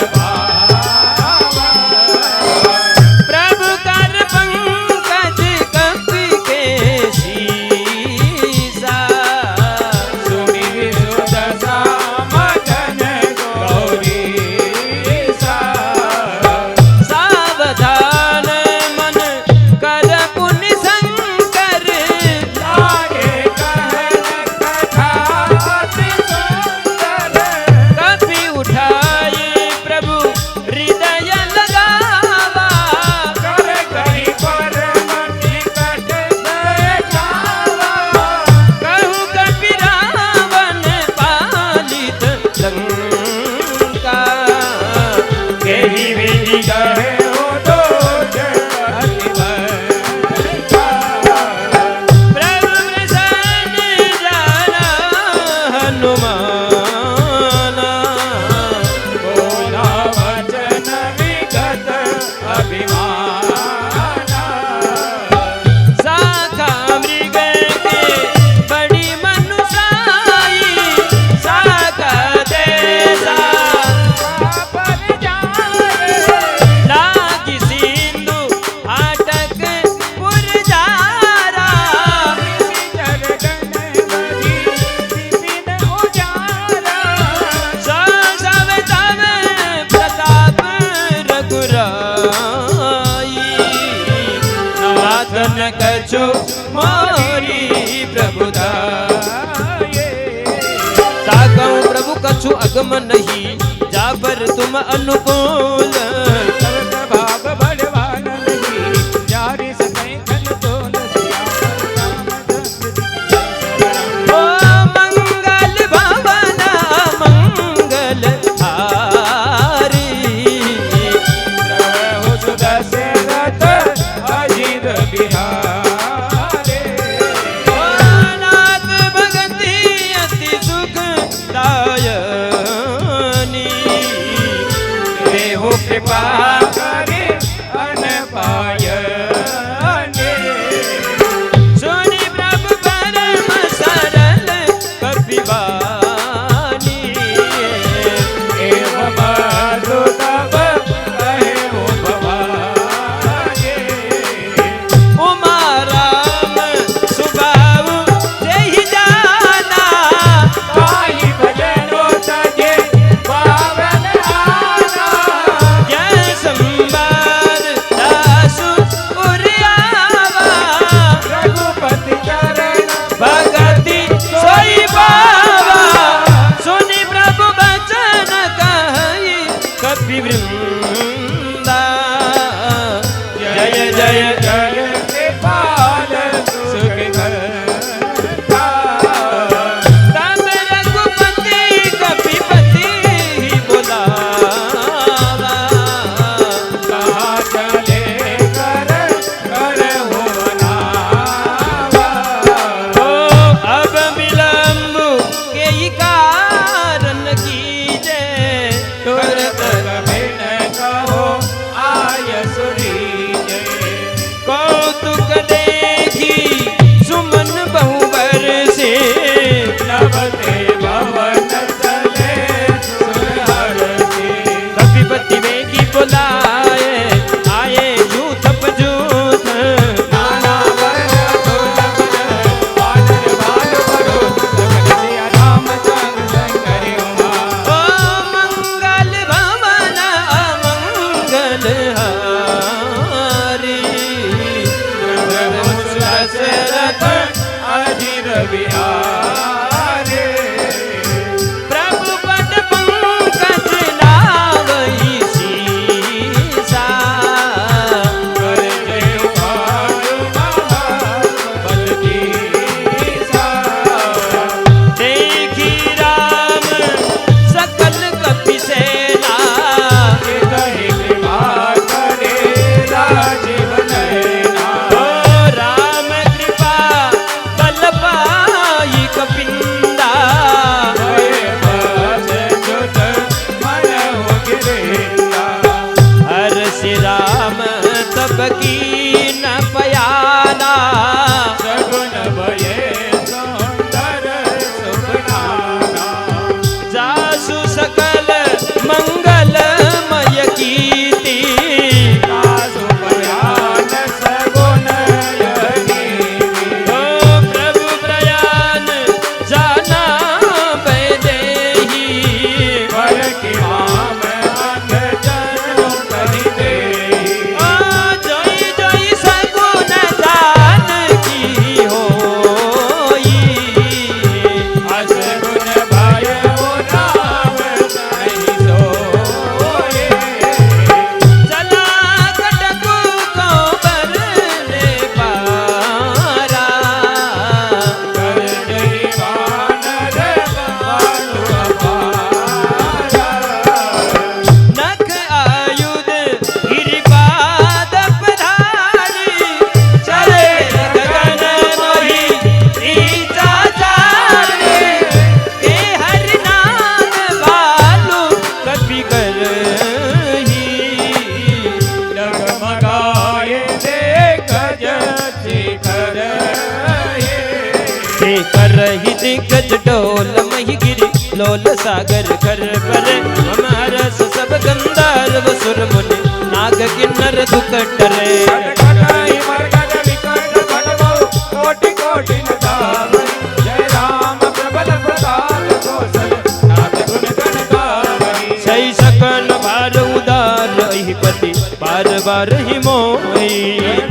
आगम नहीं जाबर तुम अनुकूल। सब भाग बड़वान नहीं जारी सके घन तोल सियावर रामचंद्र जी ओ मंगल भवन मंगल हारी। प्रभु सुदशरथ अजित बिहारे। ओ नाथ भगति अति सुख दायनी। देहु कृपा करे अन पायने। सुनि प्रभु परम सरल कपिवानी। एवं मधु तब कहेउ भवानी। उमा राम सुभाव जेहि जाना। आई भजनो तजे पावन आना। जय संबार दासु उरियावा। रघुपति चरण भगति सोई पावा। सुनि प्रभु बचन कहि कपि वृंदा। जय जय जय कृपाल सुखकर्ता। तब रघुपति कपिपति बुलावा। कहाँ चले कर करहु अनावा। ओ अब विलंब के ही कारण कीजे। तुरत कभिन कहो आय सुरीजे। कौतुक देखी सुमन बहुबर से। नवते भवन चले सुरहर से। कपिपति वेगी बुलाए आए जूथ पजूथ। नाना वर दुर्लभ बादर बाल परो। सकल सिया रामचंद्र शंकर उमा। ओ मंगल भवन मंगल हारी। प्रभु सुदशरथ अजिर बिहारे। प्रभु पद पंकज लावई सीसा। कर जय भानु महाबल कीसा। देखी राम सकल कपि सेना। के कहि कृपा करे राजीव नयना। ओ राम कृपा बल पाई कपिंदा। भय बस जुट मनहु गिरिंदा। हर श्री राम तब की न पयाला। सगुन भये सुंदर सुख नाना। जासु सकल मंगलमय कीर्ति। कासु प्रयाण सगुन यही। ओ प्रभु प्रयाण जाना बैदेही। पर की माम अंग जनु कहि देहि। ओ जोई जोई सगुन जान की होई। असगुन भय राम नहीं सोए। चला कटकु को बरने पारा। कर जय वानर बालु अपारा। नख आयुध गिरिपाद पधारी। चले गगन मोहि नीचा चारे। ए हरि नाम भालु कपि करही। डगमगाए देख जति करहि। हे करहि दिग्गज डोल मही गिरि लोल सागर कर पर। हम हरस सब गंधर्व सुर मुनि नाग किन्नर दुख टरे। खटखटाई मरकट विकट खटबहु कोटि कोटि न गावै। जय राम प्रबल प्रताप कौशल नाथ गुण गण गावै। सही सकल भार उदार पति बार बार ही मोई।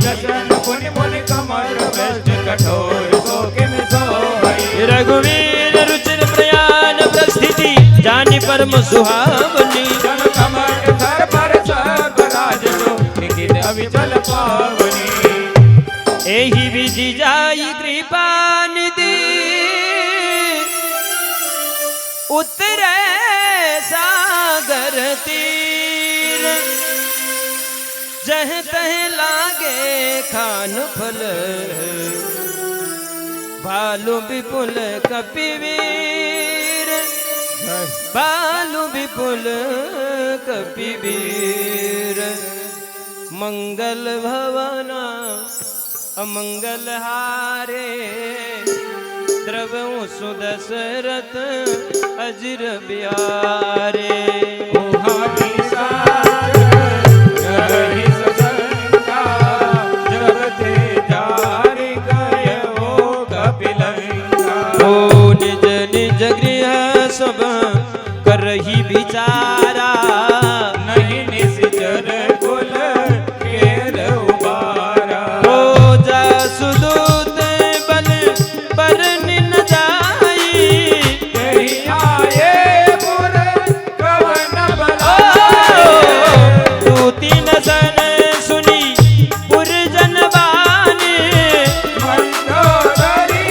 दर्शन पुनि मुनि कमल वैष्ण कठोर सो किम सोई। रघुवीर रुचिर प्रयाण प्रस्थिति जानि पर मर्म सुहावनी जन कमल धर पर सब राज जो निकित अविचल पावनी एहि विधि जाई कृपा निधि उतरे सागर तीर जह तह लागे खान फल भालु विपुल कपिवीर भालु विपुल कपिवीर मंगल भवना अमंगल हारे द्रवऊ सुदशरथ अजिर ब्यारे निज निज गृह सब करही विचारा नहीं निश्चर कुल केर उबारा हो जासुदूत बल पर निन जाई कहीं आए पुर कवन बलाए तू तीन सन सुनी पुरजन बानी मंदोदरी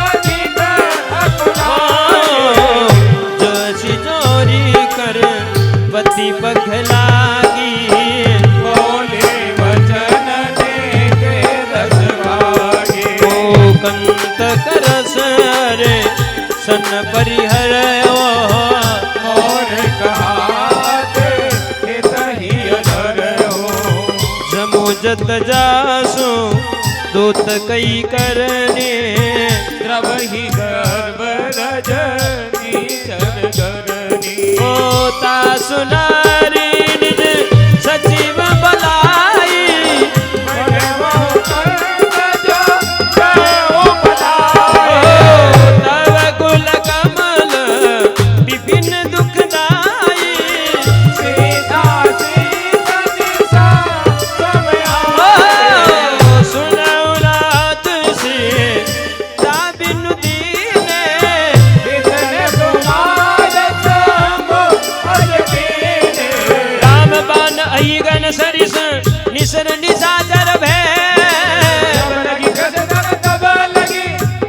अधिक अपनाए जोशी चोरी कर पति पखलागी बोले वचन देखे दस भागे ओ कंत करस रे सन परिहर और कहाते हितहि अधर हो जमुजत जासु दूत कई करने द्रवहि गर्भ रजनी चर गरनी होता सुनारी निज सचिव बलाई भगवो कर्म जो कहो बलाए तव कुल कमल विपिन दुखदाई सीता सीता दिशा समय आए सुनऊ रात से ताबिनु दीने इतने तुम्हार संग अजकीने राम बान अहिगन सरिस निसर निसाचर भय जब लगी गजन तब लगी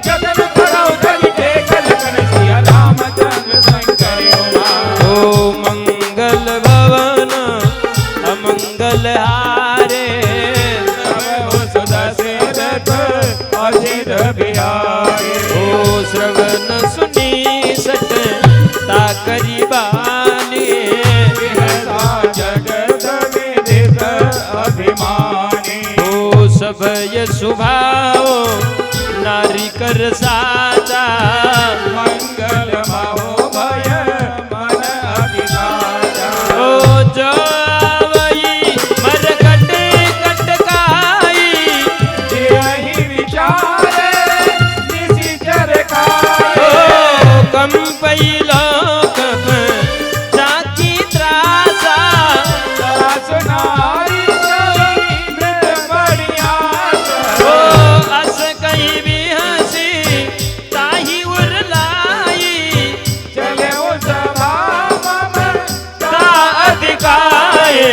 जतन करो धरी टेक लगन सिया रामचंद्र शंकर उमा ओ मंगल भवन अमंगल हारे हो सदा से रथ अजिर बिहारी ओ श्रवण सुनी सट ताकरी बानी विहता जगत विदित अभिमानी ओ सभय सुभाव नारी कर साचा मंगल महो भय मन अभिलाषा ओ जो आवई मरकट कटकाई यही विचार निशिचर ओ खाए कम पैलोक जाकी त्रासा सुनारी चली मृत बढ़िया ओ अस कहीं भी हंसी ताही उरलाई चले वो सभा मम ता अधिकाए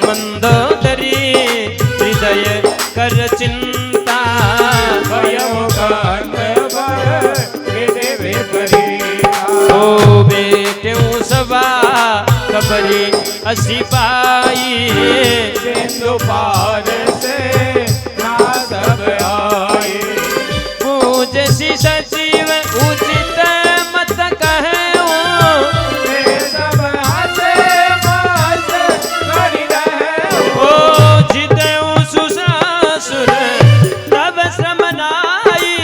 मंदोदरी हृदय कर चिंता भयो कांत बर विदेवे परी ओ बेटे सभा खबरी असी पाई सिंधु पार से ना सब आए पूज सी सचिव उचित मत कहे वे सब हंसे मस्त करि रहे ओ जितेऊ सुसासुर तब श्रम नाई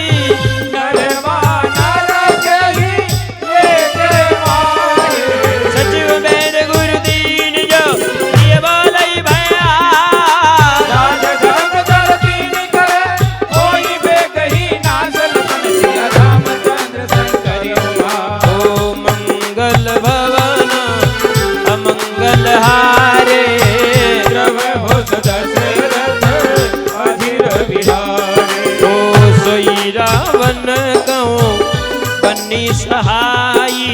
नरवा नर कही लेके आए सचिव मेरे गुरु दीन जो ये बोलई भया राज धर्म धरती निकले कोई बे कही नासल तन सिया रामचंद्र शंकर उमा ओ मंगल भवन अमंगल हारे द्रव हो दशरथ अधीर बिहारे ओ सोई रावण कहूँ बन्नी सहाई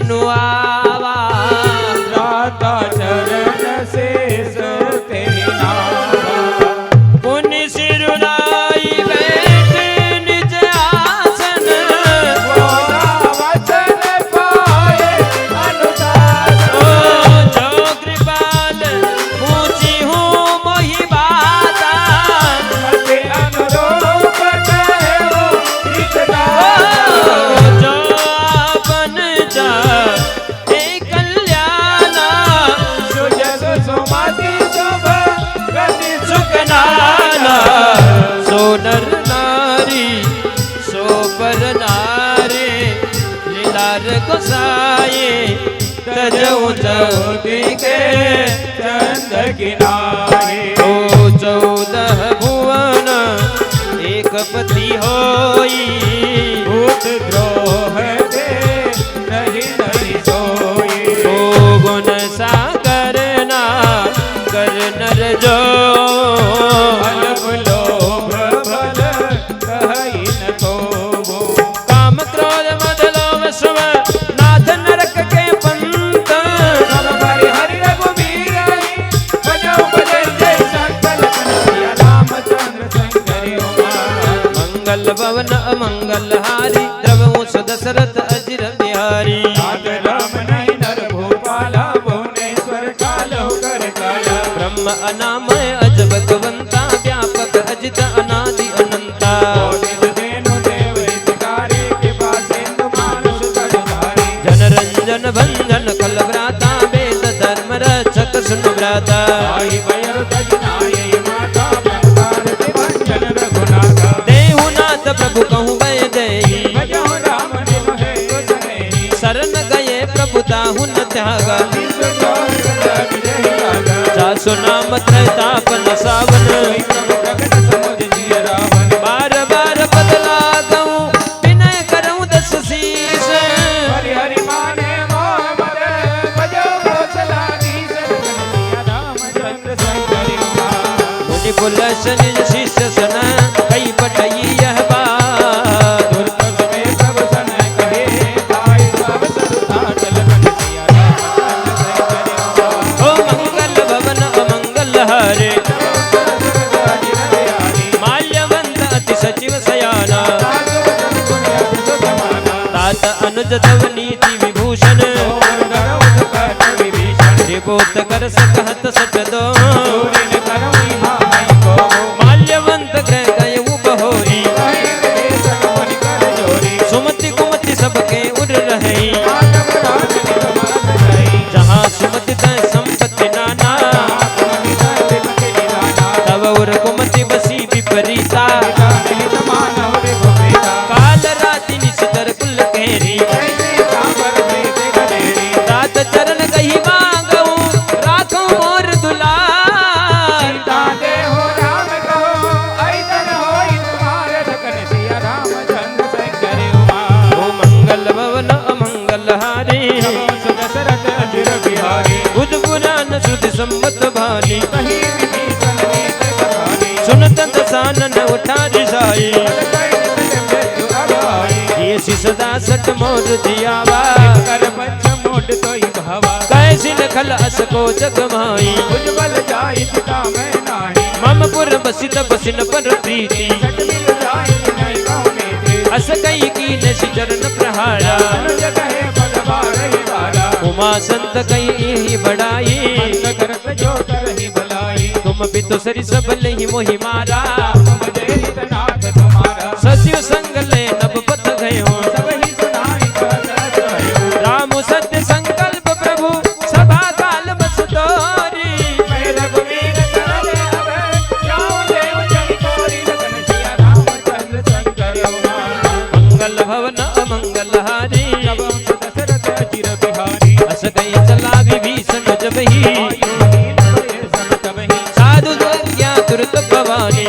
अनुआवा राता चरण शेष ते नावा पुनि सिरुनाई बैठे निज आसन मोरा वचन पाए अनुशासन ओ जो कृपाल पूछी हूँ मोहि बाता मते अनुरूप कहो हितदा जो आपन जा हे कल्याणा सुजस सुमति शुभ गति सुख नाना सो नर नारी सो पर नारे लीलार गोसाए तजऊ चौकी के चंद किनारे ओ 14 भुवन एक पति होई भूत द्रोह दे नहीं नहीं सोई ओ गुण सागर ना कर नर जो अलब लोभ बल कहि न को काम क्रोध मद लोभ स्व नाथ नरक के पंत सब हरि हरि रघुबीर बजो बजे जय संकल कन्हैया रामचंद्र शंकरि उमा मंगल भवन अमंगल हारी द्रवहु सुदशरथ अजिर बिहारी नाथ राम नहीं नर भूपाला भुवनेश्वर कालो कर काला ब्रह्म अनामय अज भगवंता व्यापक अजित अनादि अनंता निज देनु देव हितकारी कृपा सिंधु मानुष तड़धारी जन रंजन भंजन खल व्राता वेद धर्म रक्षक सुन व्राता आई भैर तजनाय माता ब्रह्मारति भंजन रघुनाथा देहुनाथ प्रभु कहूँ वै देही भजो राम निम है कुसनेहि शरण गए प्रभु ताहु न त्यागा विश्व जोर जग जय लागा जासु नाम त्रैतापन सावन कोई प्रभु प्रकट समुझ जिय रावण बार बार बदला गऊँ विनय करऊँ दस शीस हरि हरि माने मोह मद भजो कौशलाधीश कन्हैया रामचंद्र शंकरि उमा मुनि पुलस निज शिष्य सन कई पटई यह बात दुर्गम में प्रभु सन कहे भाई सब सरुता चल कन्हैया रामचंद्र शंकरि उमा ओ मंगल भवन अमंगल हारे माल्यवंत अति सचिव सयाना तात अनुज तव नीति विभूषण त्रिपोत कर सकहत सच दो माल्यवंत ग्रह गए बहोरी सुमति कुमति सबके उड़ रहे जहाँ सुमति तय संपत्ति नाना तब उर कुमति बसी विपरीता काल राति निशितर कुल घेरी तात चरण कही मांगऊ राखो मोर दुलार ओ मंगल भवन अमंगल हारी बुध पुराण सुध सम्मत भारी सुनत दसानन उठा दिशाई ये सदा सट मोर जियावा कैसी नखल असको जगमाई मम पुर बसित बसिन पर प्रीति अस कई की नशि चरण प्रहारा उमा संत कई ही बड़ाई तुम भी तो सरी सब ही मोहि मारा सचिव संग ले नभ पथ गए हो राम सत्य संकल्प प्रभु सभा काल बस तोरी मंगल भवन अमंगल हारी अस गई चला विभीषण जब ही साधु ज्ञा तुरत भवानी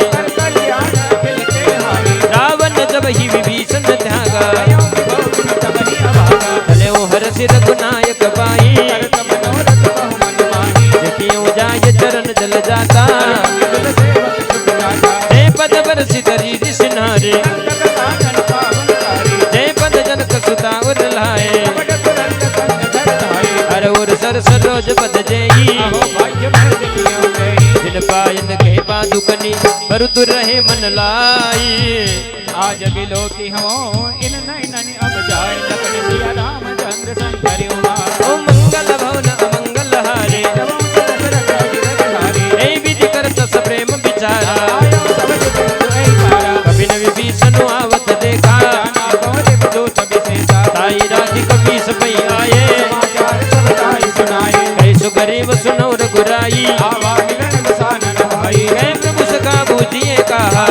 अग्नि बरुतु रहे मन लाई। आज बिलो की हो इन नैनन अब जाए लखन सिया रामचंद्र शंकर उमा। ओ मंगल भवन अमंगल हारे हे विधि करत प्रेम विचारा। कभी न विभीषण आवत देखा ताई राधिक बीस पई आए। कैसु गरीब सुनो रघुराई है प्रभु सका बूझिए कहा।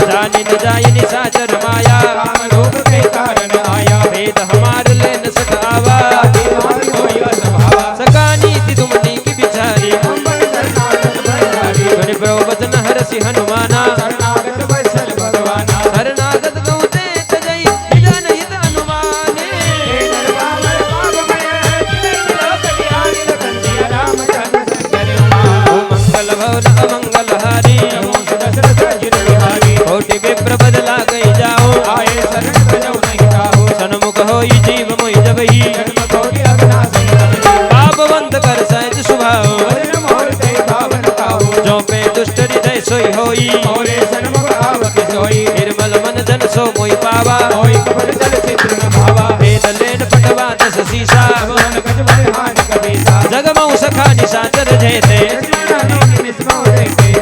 जानि न जाय निशाचर माया वेद हमार ले न सकावा। सका नीति तुमनी की बिचारी सुनि प्रभु वचन हरसि हनुमाना। शरणागत गौते तजई निजन हित अनुमाने। ओ मंगल भवन अमंगल हारी कोटि विप्र बदला गई जाओ। सन्मुख होई जीव मोहि जबहि पाप बंद कर सहज स्वभाव। जो पे दुष्ट हृदय सोई होई निर्मल मन जन सो मोहि पावा। वेद लेन पटवा दस सीसा जगमऊ सखा निशाचर जेते।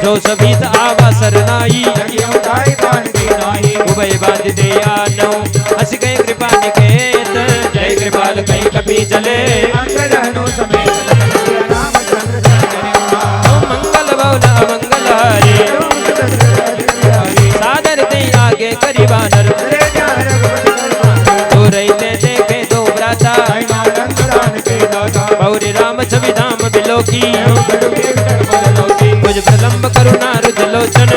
जो सभीत आवा सरनाई उभय बाध दे आनौ हस गए कृपा निकेत। जय कृपाल कई कपि चले मंगल भवन अमंगल हारे। सादर ते आगे करी बानर तो रहते देखे दो भ्राता। पौरी राम छवि धाम बिलोकी मुझ प्रलंब करुणा रुद्र लोचन।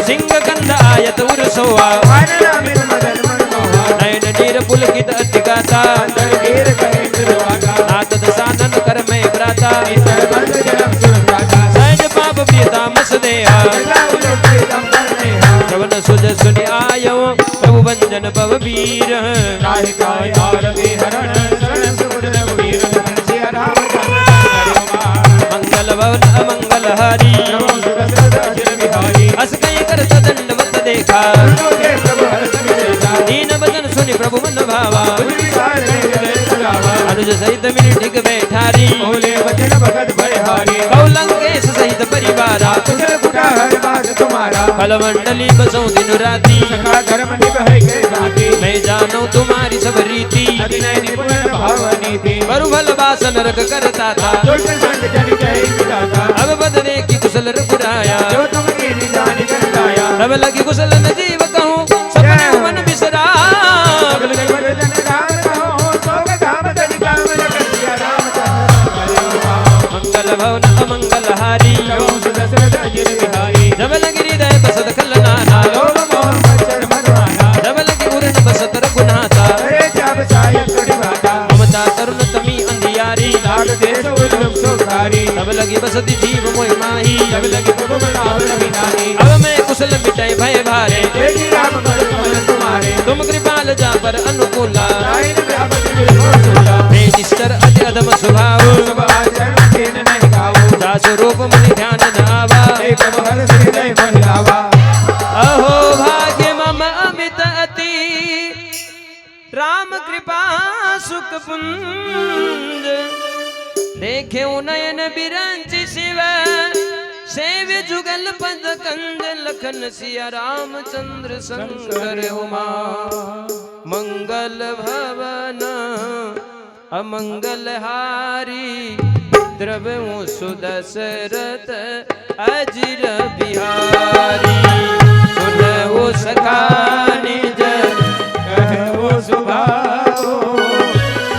सिंह गंध आयत उर सोआ नयन नीर पुलकित अतिगाता। नाथ दसानन कर में भ्राता सहज पाप प्रियता मस देहा। श्रवण सुज सुनि आयो प्रभु वंजन भव वीर। मंगल भवन अमंगल हारी हस गए करत दंडवत देखा। दीन बदन सुनि प्रभु मन भावा अनुज सहित मिली ढिग बैठारी। कौलंकेश सहित परिवारा कल मंडली बसों दिन राती। मैं जानू तुम्हारी सब रीति बरु भल बासन रख करता था। अब बदले की कुशल रघुराया तब लगी कुशल न जीव कहूँ सपने मन बिसरा। मंगल भवन अमंगल हारी जब लगी हृदय बसत खलनाना। जब लगी उरण बसत रघुनाथा ममता तरुण तमी अंधियारी। तब लगी बसती जीव मोहि माही अब मैं कुशल मिटाई भय भारे। तुम कृपाल जा पर अनुकूला निष्ठर अति अधम स्वभाव। दासु रूप मुनि ध्यान न आवा अहो भाग्य मम अमित अति। राम कृपा सुख पुंज देखे नयन बिरंच शिव। सेव्य जुगल पद कंद लखन सिया रामचंद्र शंकर उमा। मंगल भवन अमंगल हारी द्रव्यों सुदशरथ अजिर बिहारी। सुनहु सखा निज कहु सुभाओ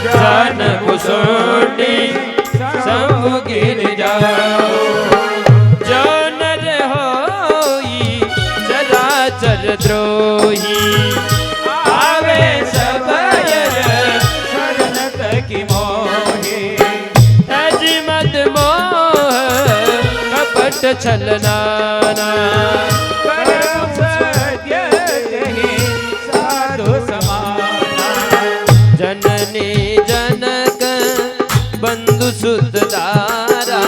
जान कुशोटी सब गिर जाओ। जो नर होई चराचर द्रोही आवे सबय शरणत की मोहि। अजिमत मोह कपट छलनाना साधु समाना। जननी जनक बंधु सुत दारा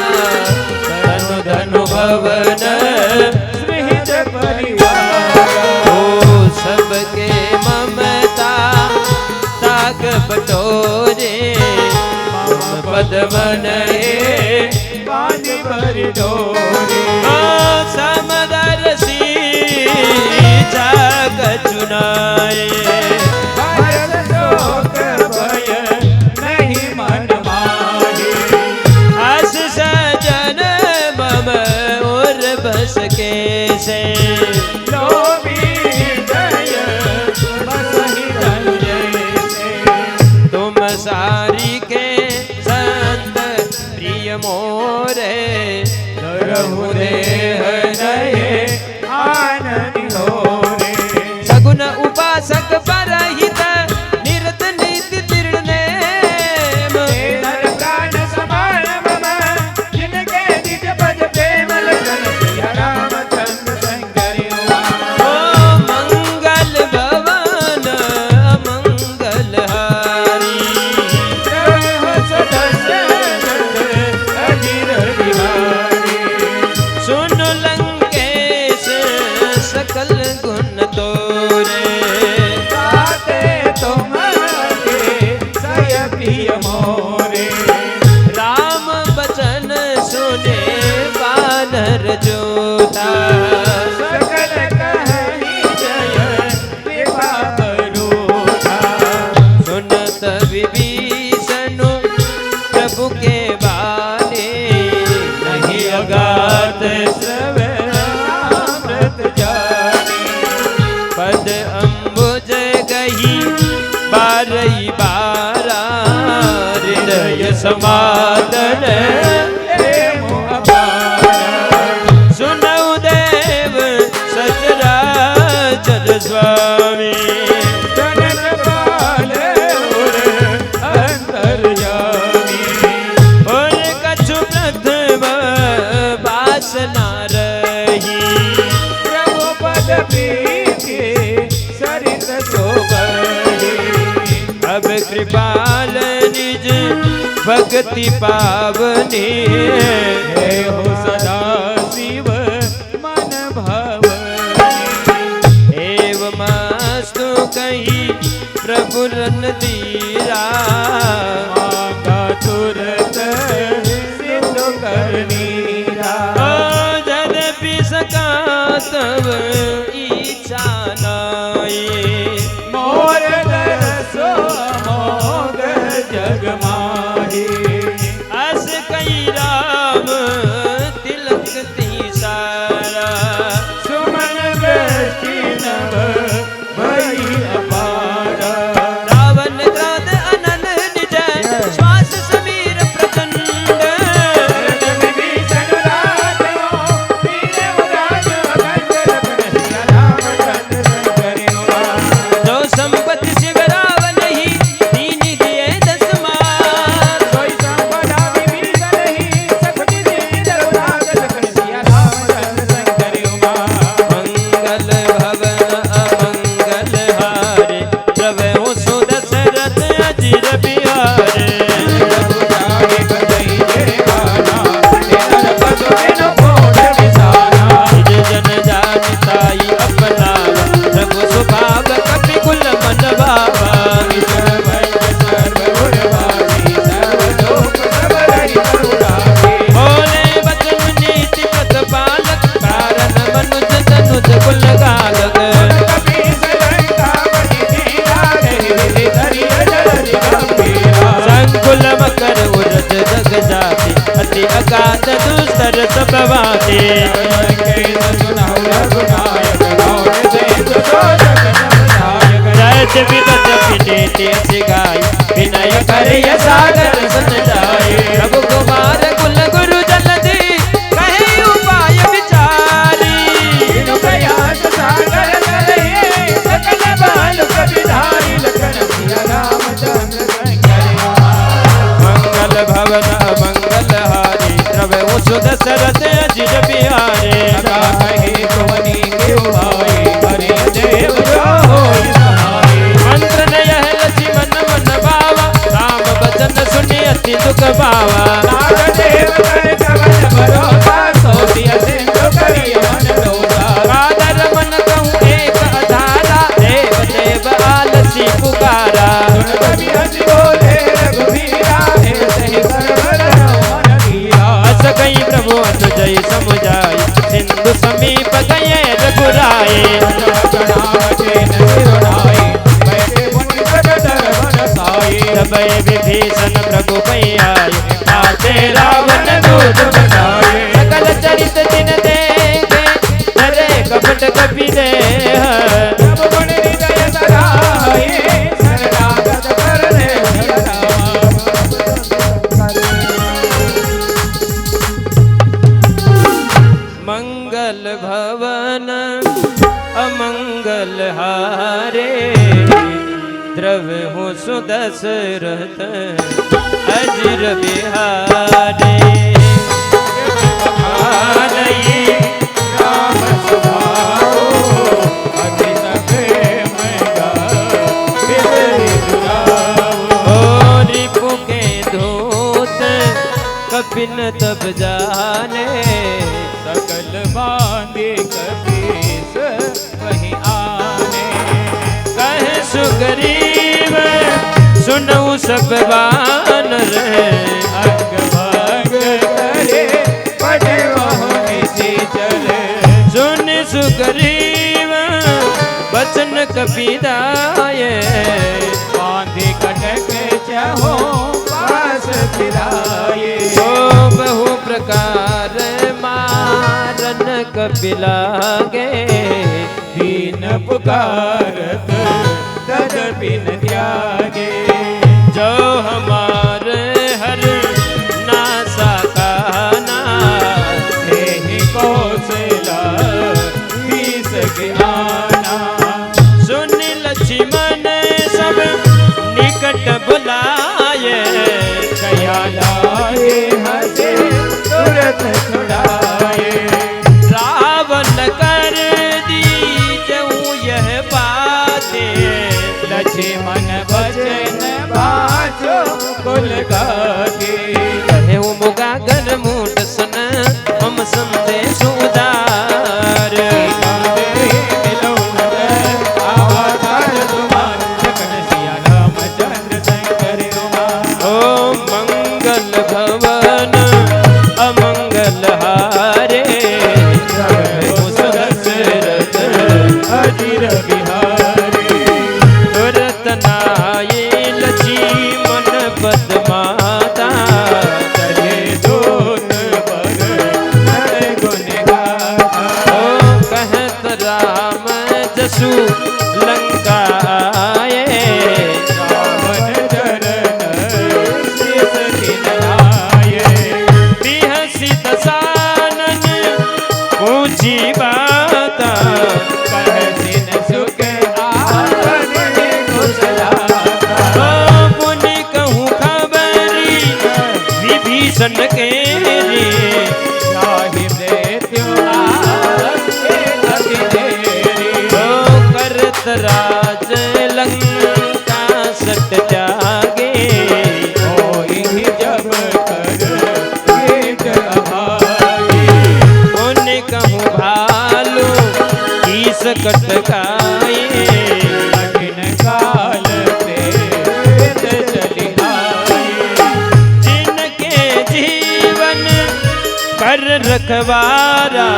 डोरे पद मन बांध पर डोरे समदर सी जाग चुनाए भयल शोक भय नहीं मन माहे हस सजन मम और बस के से लोभी जय बसहि धन से तुम सारी के संत प्रिय मोरे रहु देह नये आनंद होरे सगुन उपासक परहित निरत नीति निर्णय नर प्राण समान मम जिनके निज पद प्रेम लगन सिया रामचंद्र शंकरि ओ मंगल भवन मंगल हारी हो सदस्य अजीर बिहारी सुन लंकेश सकल गुण तोरे गाते तुम्हारे सय प्रिय मोरे राम बचन सुने बानर जोता सकल कहि जय कृपा करूथा सुनत विभीषण प्रभु के बाने नहीं अगाध अमृत जानी पद अम्बुज गही बारई बारा हृदय समादन सुनऊ देव सचराचर स्वामी और कछु प्रथम वासना रही अब कृपाल निज भक्ति पावनी सदा शिव मन भवनी एवमस्तु कही प्रभु रणधीरा मांगा तुरत सिंधु करनीरा यद्यपि सका तब इच्छा नाई मोर दरसो मोग जग माही अस कई राम तिलक ती सारा सुमन वृष्टि नभ भई अपारा रावण क्रोध अनन निज श्वास समीर प्रचंड विभीषण राजो वीर उराज अखंड लखन सिया रामचंद्र शंकरि जो संपत्ति शिव रावण ही दीनी दिए 10 मार सोई संपदा विभीषण ही सखति दीन उराज लखन सिया रामचंद्र शंकरि मंगल भवन अमंगल हारे प्रभु सुदशरथ अजिर बिहारे निज जन जानिताई अपना प्रभु सुभाग कपि कुल मन बाबा बोले बचन नीति प्रतिपालक कारण मनुज तनुज कुल गालक संकुल मकर उरज जग जाति अति अगाध दुस्तर सब वाते जय विदत पिनेति अति गाय विनय करे सागर सन जाए प्रभु कुमार कुल गुरु जलधि कहे उपाय विचारी मंगल भवन मंगल हारी प्रभु सुदशरथ अजिर बिहारे मंत्र नय लक्ष्मण मन भावा राम बचन सुनि अति दुख पावा कादर मन कहूँ एक अधारा देव देव आलसी पुकारा तब विभीषण प्रभुपै आए, आते रावण दूत बताए। सकल चरित जिन देखे, डरे कपट कपि देह। मंगल भवन अमंगल हारे, द्रव्य हूँ सुदशरथ अजिर बिहारे। रिपु के धूत कपिन तब जाने, सकल बांधे कपीस वहीं आने। कहे सुग्रीव सुनऊ सब वानर, अंग भंग करे पड़े वहाँ नीचे चले। सुन सुग्रीव बचन कपिदाये, बांधे कटक चाहो पास फिराए। ओ बहु प्रकार मारन कपिलागे, दीन पुकारत तदपि न त्यागे। जो हमारे हर नासा काना, देहि कौशला तीस ज्ञाना। सुन लक्ष्मण सब निकट बुलाए, कया लाए हसे तुरत छुड़ाए। रावण कर दीजऊ यह बातें, लक्ष्मण वचन बाचो कुल गाते। कहे मुगा गर मूट सुन हम संदेश उदार। मिलो नर आवाज़ तुम्हार, जगन सिया रामचंद्र शंकर उमा। ओ मंगल भवन अमंगल हारे, सुदशरथ अजिर बिहारी। तुरत नाये लक्ष्मण पद माता, चले दूत पर नर गुण गाथा। ओ कहत राम जसु लंका आए, रावण चरण शीस खिलाए। बिहसी दसानन ऊंची बाता, कहसिन सुख आपने कुशलाता। ओ मुनि कहूँ खबरी विभीषण के रे, जाहि मृत्यु आए अति देरी। ओ करत राज लंका सट जागे, होई जब कर कीट अभागी। मुनि कहूँ भालू कीस कटकाए, कठिन काल ते चली आए। जिनके जीवन कर रखवारा,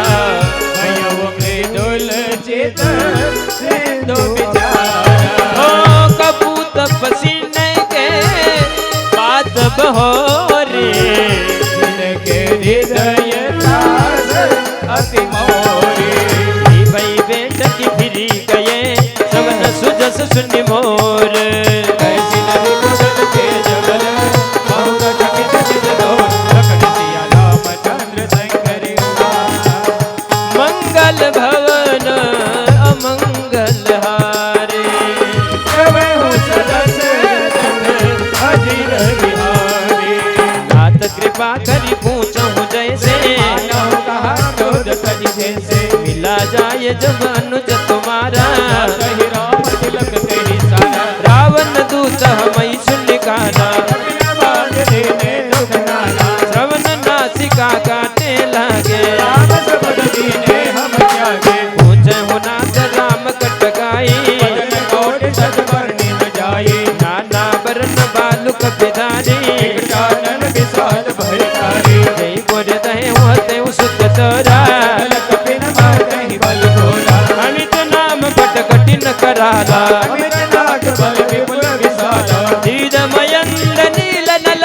भयो मृदुल चित सिंधु विचारा। ओ कपूत पसीने के बात बहोरे, जिनके हृदय दास अति मोरे। भाई बेटा की फिरी गए सवन सुजस सुनि मोर। कैसी नदी कुदत के जगल बहुत चकित चित दो। लखन सिया रामचंद्र शंकर उमा। मंगल भवन अमंगल हारे, प्रभु सदस्य अजिर बिहारी। नाथ कृपा करी पूछूं जैसे, मानव कहा क्रोध तज जैसे। मिला जाए जब अनुज तुम्हारा, कही राम तिलक तेरी सारा। रावण दूत हमई सुन गाना, कपिल बांध देने दुख नाना। श्रवण नासिका काटे लागे, राम सबद दीने हम त्यागे। पूछे हुनाथ राम कटकाई, बदन कोट सद वर्णि न जाए। नाना बरन बालुक बिधारी, कानन विशाल भयकारी। जय गुर दहे होते सुत तोरा, कपिन मार कहीं बल भोला। अमित नील नल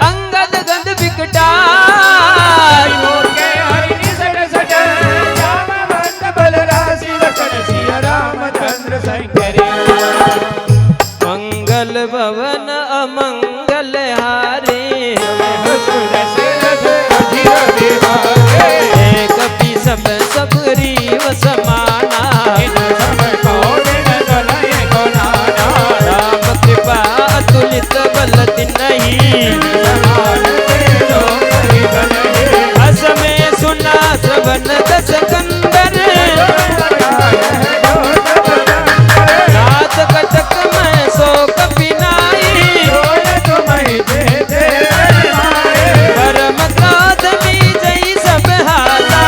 अंगद गंध विकटाल के हरि निसट सट जामवंत बलराशि लखन सिया रामचंद्र संकरे मंगल भवन अमंगल हारे एक भी सब सबरी समाना राम कृपा अतुलित बल नहीं अस में सुना श्रवण दस कंदर नाथ कटक में सो कपिनाई परम क्रोध जय सब हाथा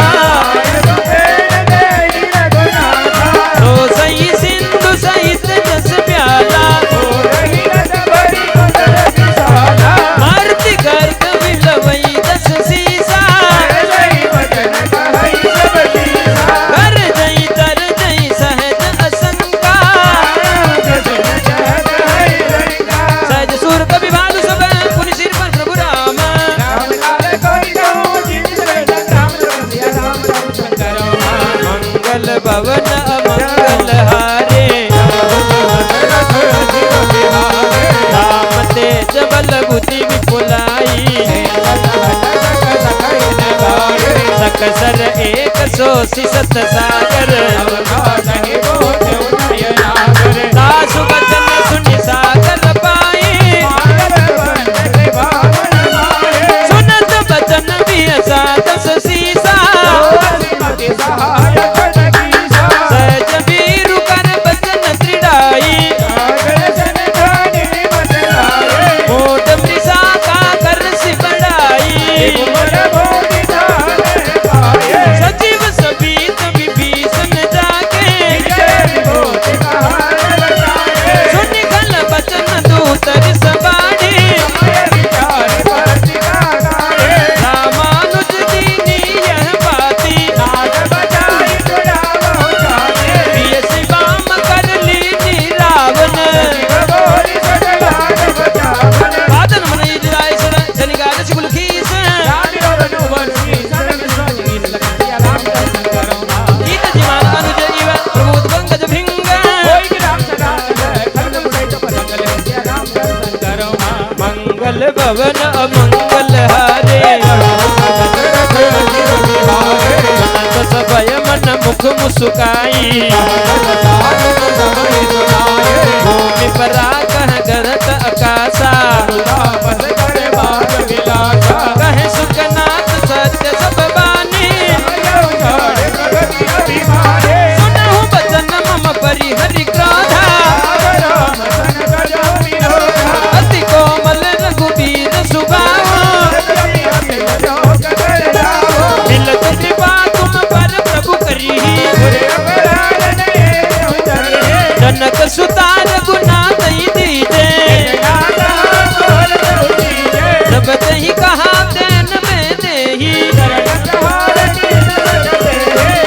तो सही सिंधु सहित जस प्याला आरती गर्द मिलवई दस सीसा कर जई तर जई सहज असंका सहज सुर कवि भानु सब पुनि सिर पर प्रभु राम मंगल भवन अमंगल हारे राम तेज बल बुद्धि विपुलाई सकसर एक सो सिसत सागर दासु वचन सुनि सागर पाई सुनत वचन भी दस सीसा सहज वीरु कर वचन त्रिडाई मोट मृषा का कर सि बढ़ाई सजीव सबीत विभीषण जाके सुनि खल वचन दूतर सबाड़ी रामानुज दीनी यह बाती प्रिय शिवाम कर लीनी रावण बादन मन इजराय सर जनिगार सिकुल खीस गीत जिमान अनुज इव प्रबोध पंकज भृंग मंगल भवन अमंगल हारे जनक सभय मन मुख मुस्काई भूमि परा कह गरत आकाशा कहे सुखनाथ सत्य सब बानी सुनहु बचन मम परिहरि क्रोधा अति कोमल रघुबीर सुभाव मिलत कृपा तुम पर प्रभु करी जनक सुता रघुनाथ दीजे सब ही कहा देन में देही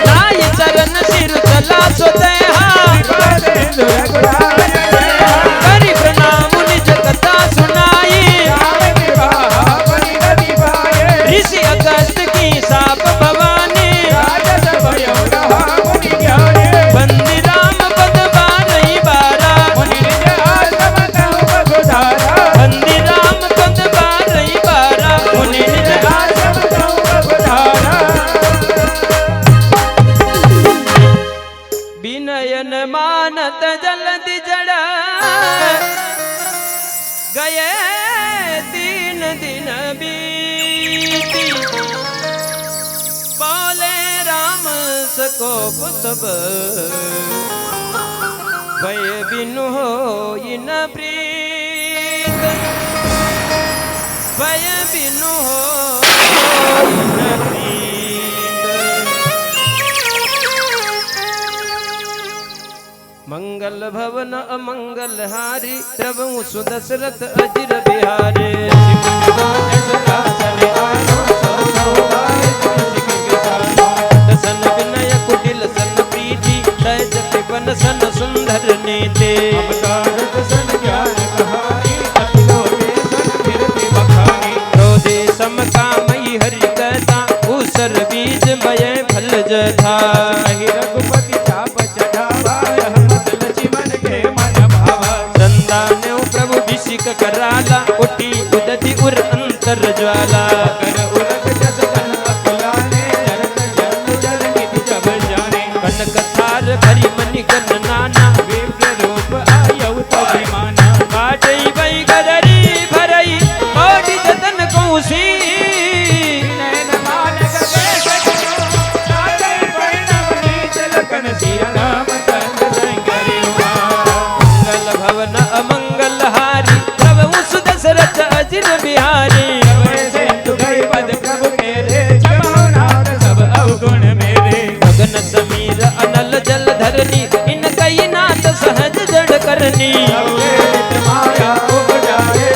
नाय चरण सिर चला सो देहा करि प्रणाम निज कथा सुनाई ऋषि अगस्त की साप भवानी बंदी राम पद बारही बारा बंदी राम पद बारही बारा मुनि निज विनयन मानत जल्दी जड़ा गए 3 दिन बीती बोले राम सको पुतब भय बिनु हो इन प्रीत भय बिनु हो इन प्रीत मंगल भवन अमंगल हारी प्रभु सुदशरथ अजिर बिहारे दसन विनय कुटिल सन प्रीति सहज त्रिभुवन सन सुंदर नीते अवतार सन ज्ञान कहानी अति लोके सम कामई हरि कथा उसर बीज मय फल जथा कही रघुपति चाप चढ़ावा यह मत लक्ष्मण के मन भावा संदान प्रभु भिषिक कराला उठी उदति उर अंतर ज्वाला कर उलट जस तन अकुलाने जरत जल जल निधि जब जाने कनक थार भरी मणि गण नाना विप्र रूप आयु तभिमाना काटई बई गदरी भरई कोटि जतन कौसी नैन मान गए सजनो सागर परिणम नीच लखन सिया राम चंद्र संकरि मंगल भवन अमंगल हारी प्रभु सुदशरथ अजिर बिहारी सिंधु गई पद प्रभु तेरे जमाओ नाथ सब अवगुण मेरे गगन समीर अनल जल धरनी इन कई नाथ सहज जड़ करनी अवगुण माया उपजाए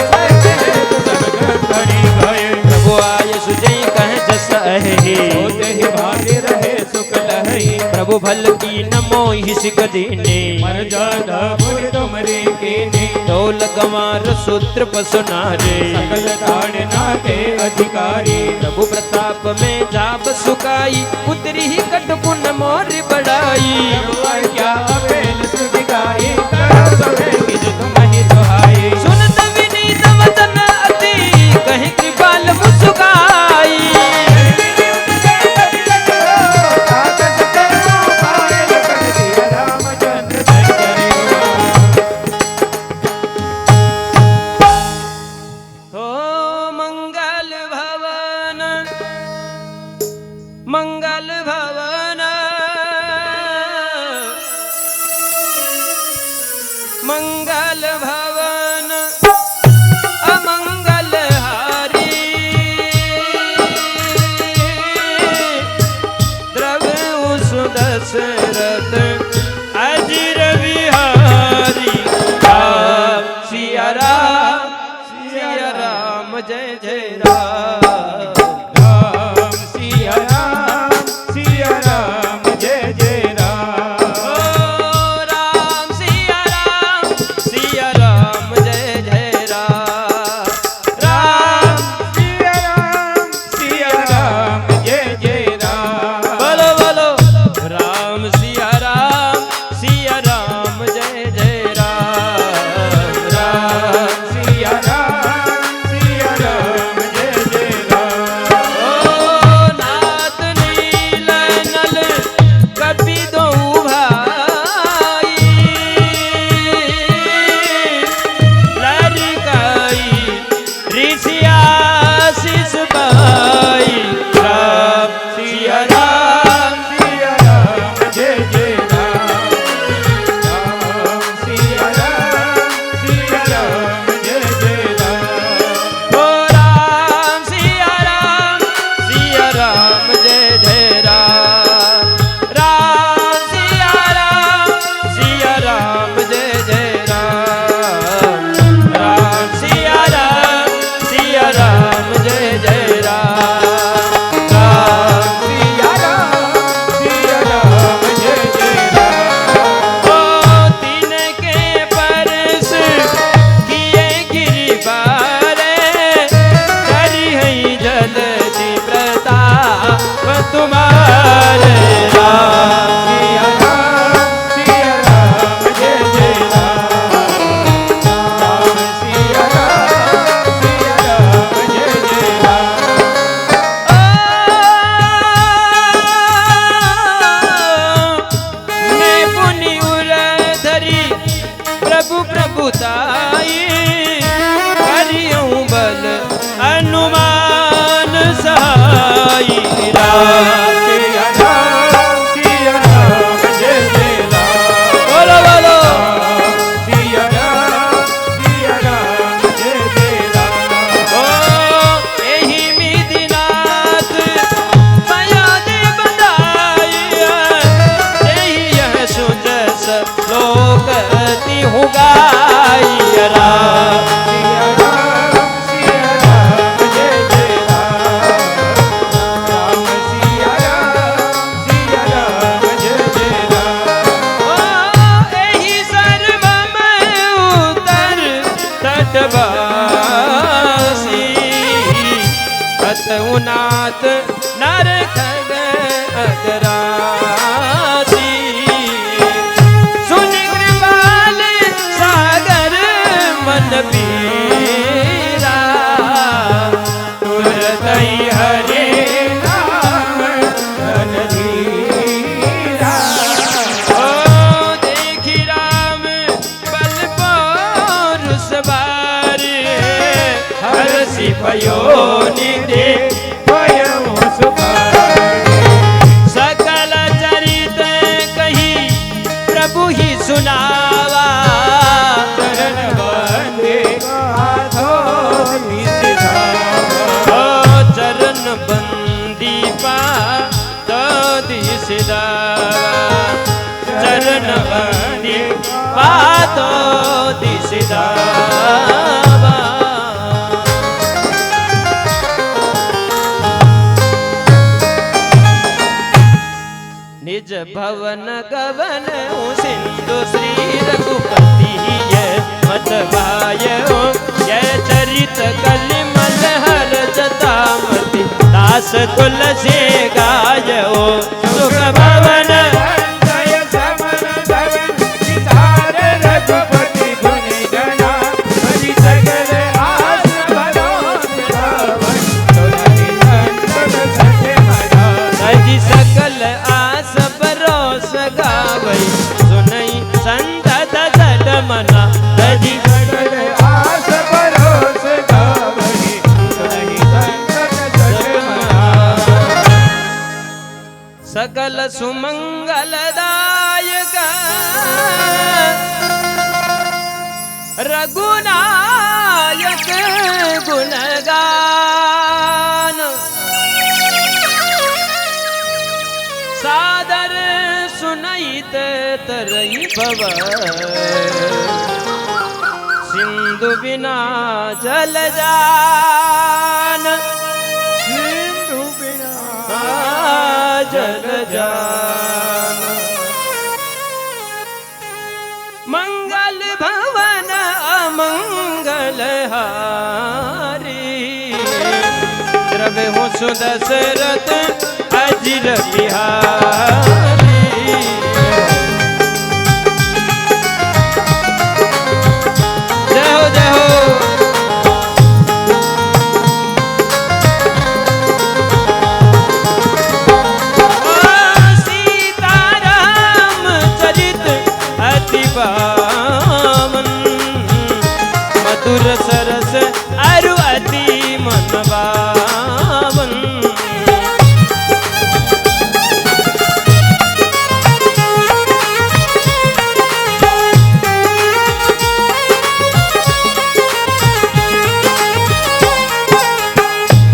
सब घड़ी गए प्रभु आय सुजई कह जस अहि होते ही भाग्य रहे सुख लहई प्रभु भल की न मोहि सिक दीने मर जादा मुझ तुमरे कीने डोल गंवार सूत्र पसु नारे सकल ताड़ना के अधिकारी प्रभु प्रताप में जाप सुकाई उतरी ही कट पुन मोर बढ़ाई प्रभु क्या अबेल सुधिकाई करो सबे किज तुम ही सुहाई सुनत विनीत वचन अति कहीं कृपाल मुस्काई हो मंगल भवन मंगल भवन मंगल भवन अमंगल हारी द्रव्य सुदशरथ अजिर बिहारी राम सिया राम जय जय राम राम सिया राम जय जय राम ओ राम सिया राम जय जय राम राम सिया राम जय जय राम बोलो बोलो राम सिया राम जय जय राम राम सिया राम जय जय राम ओ नाथ नील नल कपि दो भाई लरिकाई ऋषि आशीष पाई राम सिया राम जय जय राम राम सिया राम जय जय राम ओ राम सिया राम जय जय राम राम सिया राम जय जय राम राम सिया राम जय जय राम राम सिया राम जय जय राम ओ तीन के परस किए गिरि बारे करी है जलधि प्रताप तुम्हारे राम सिया राम जय जय राम राम सिया राम जय जय राम मैं पुनि उलधरी प्रभु प्रभुताई करियूं बल अनुमान सहाई राम सिया राम जय जय राम बोलो बोलो सिया राम जय जय राम ओ एहि मिदिनाथ माया दे बधाई तेहि यह सुजस लोकति हुगाई राम सिया राम जय जय राम राम सिया रघुनाथ नर खग अगरासी सुन कृपाल सागर मन पीरा तुरत ही हरे नाम रणधीरा ओ देखी राम बल पौरुष बार हरसि भयो निधे भयो सुखार सकल चरित कही प्रभु ही सुनावा चरण बंदे हाथो ओ चरण बंदी पाद दिसदावा चरण बंदी पाद दिसदावा निज भवन गवन सिंधु श्री रघुपति मत भाय जय चरित कलिमल हर जतामति दास तुलसी गाय सुख भवन जय समन धवन विचार रघुपति गुनि गणा हरि सकल आस भरोस भवन तुलसी संतन सखे मना हरि सकल आस बरोस गावै सुनई संत दल मना हरि सकल आस भरोस गावहि सुनहि संतन सखे मना सकल सुमंगलदायक रघुनायक गुणगान सादर सुनैत तरई भव सिंधु बिना जल जान सिंधु बिना जल जान मंगल भवन अमंगल हारी द्रव्य हो सुदशरथ अजिर बिहारी जय हो जय हो सीताराम चरित अति पावन मधुर सरस अरु अति मन पावन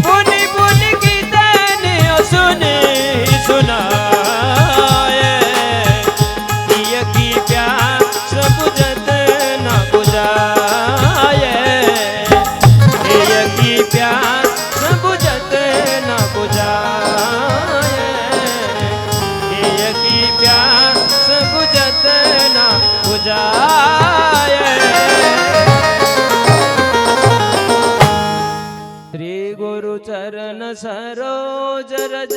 पुनि पुनि कीर्तन सुने सुनाए प्रिय की प्यास बुझत न बुझाए प्रिय की प्यास बुझत न बुझाए प्रिय की प्यास बुझत न बुझाए श्री गुरु चरण सरोज रज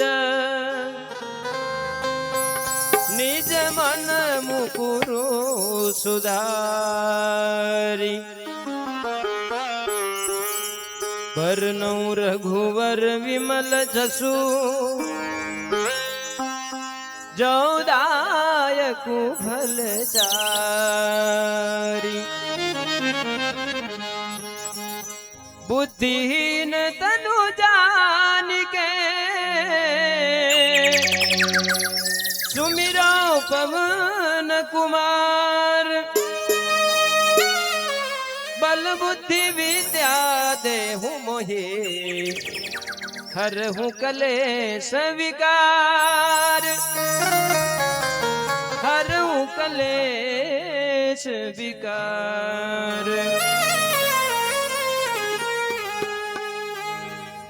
निज मन मुकुरु सुधारी बरनौ रघुवर विमल जसु जौदायकु फल चारी बुद्धिहीन तनु जान के सुमिरो पवन कुमार बल बुद्धि विद्या देहु मोहि हरहु कलेश विकार हरहु कलेश विकार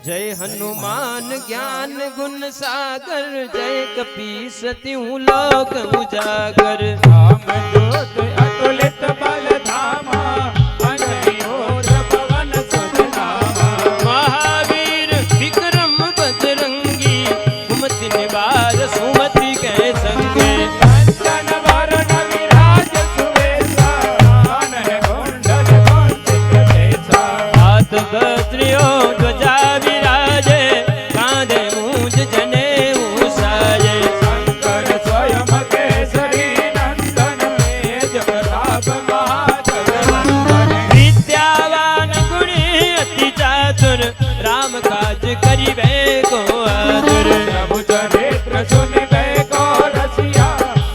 जय हनुमान ज्ञान गुण सागर जय कपीस तिहु लोक उजागर राम जोत अतुलित बल धामा अंजनी ओज पवन सुत नामा महावीर विक्रम लियो ध्वजा विराजे, कांधे मूंज जनेऊ साजे। शंकर स्वयं केसरी नंदन, में जगताप महाजगवंदन। विद्यावान गुणी अति चातुर, राम काज करिबे को आतुर। प्रभु चरित्र सुनिबे को रसिया,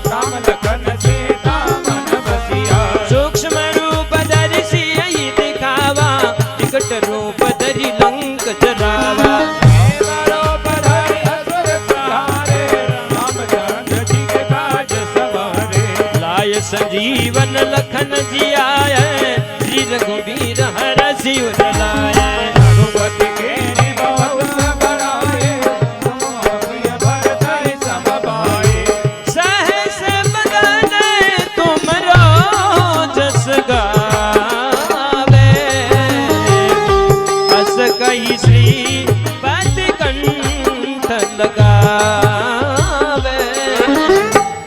राम लखन सीता मन बसिया। सूक्ष्म रूप धरि सियहि दिखावा, विकट रूप धरि लंक जरावा। केवलो पधारे असुर सहारे, रामचंद्र जी के काज सवारे। लाय संजीवन लखन जियाय, श्री रघुबीर हरषि उर लाय। रघुपति कीन्हि बहुत बड़ाई, तुम प्रिय भरत सम भाई। सहस बदन तुमरो जस गावे, हस कहि श्रीपति कंठ लगावे।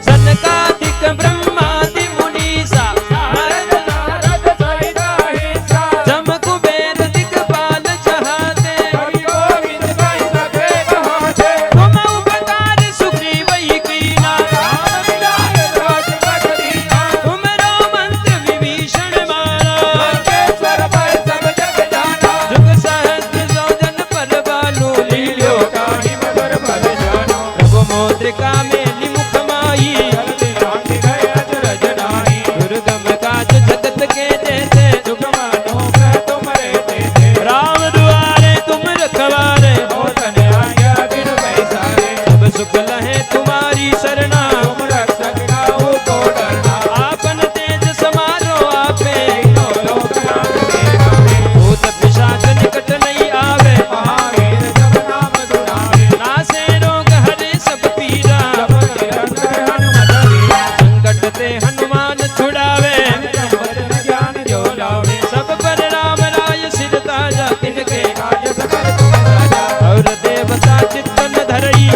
सनकादिक ब्रह्मादि मुनीसा, नारद नारद सहित अहिंसा, जम कुबेर दिक्पाल चहाते। हरि गोविंद कहि सके कहाते। तुम उपकार सुग्रीव कीना, राम मिलाय राजपद दीना। तुमरो मंत्र विभीषण माना। लंकेश्वर भय सब जग जाना, जुग सहस्त्र योजन पर बालू लील्यो। काहि मधुर फल जानो। रघुमोद्रिका मेलि मुख माही, जल्दी राखि गए अजरज नाही। दुर्गम काज जगत के जेते। सुख मानो मैं तुम्हारे देते। राम दुआरे तुम रखवारे, हो तन आज्ञा बिनु पैसारे। सब सुख लहे तुम्हारी सरना। तुम रक्षक काहू को डरना। आपन तेज समारो आपे, तीनों लोक आपके नामे। भूत पिशाच निकट नहीं आवे। महावीर जब नाम सुनावे, नासे रोग हरे सब पीरा, जब निरंतर हनुमत वीरा। संकट ते हनुमान छुड़ावे। जब वचन ज्ञान जो लावे, सब पर राम राय सिर ताजा तिनके। काज सकल तुम राजा। और देवता चित्तन धरई,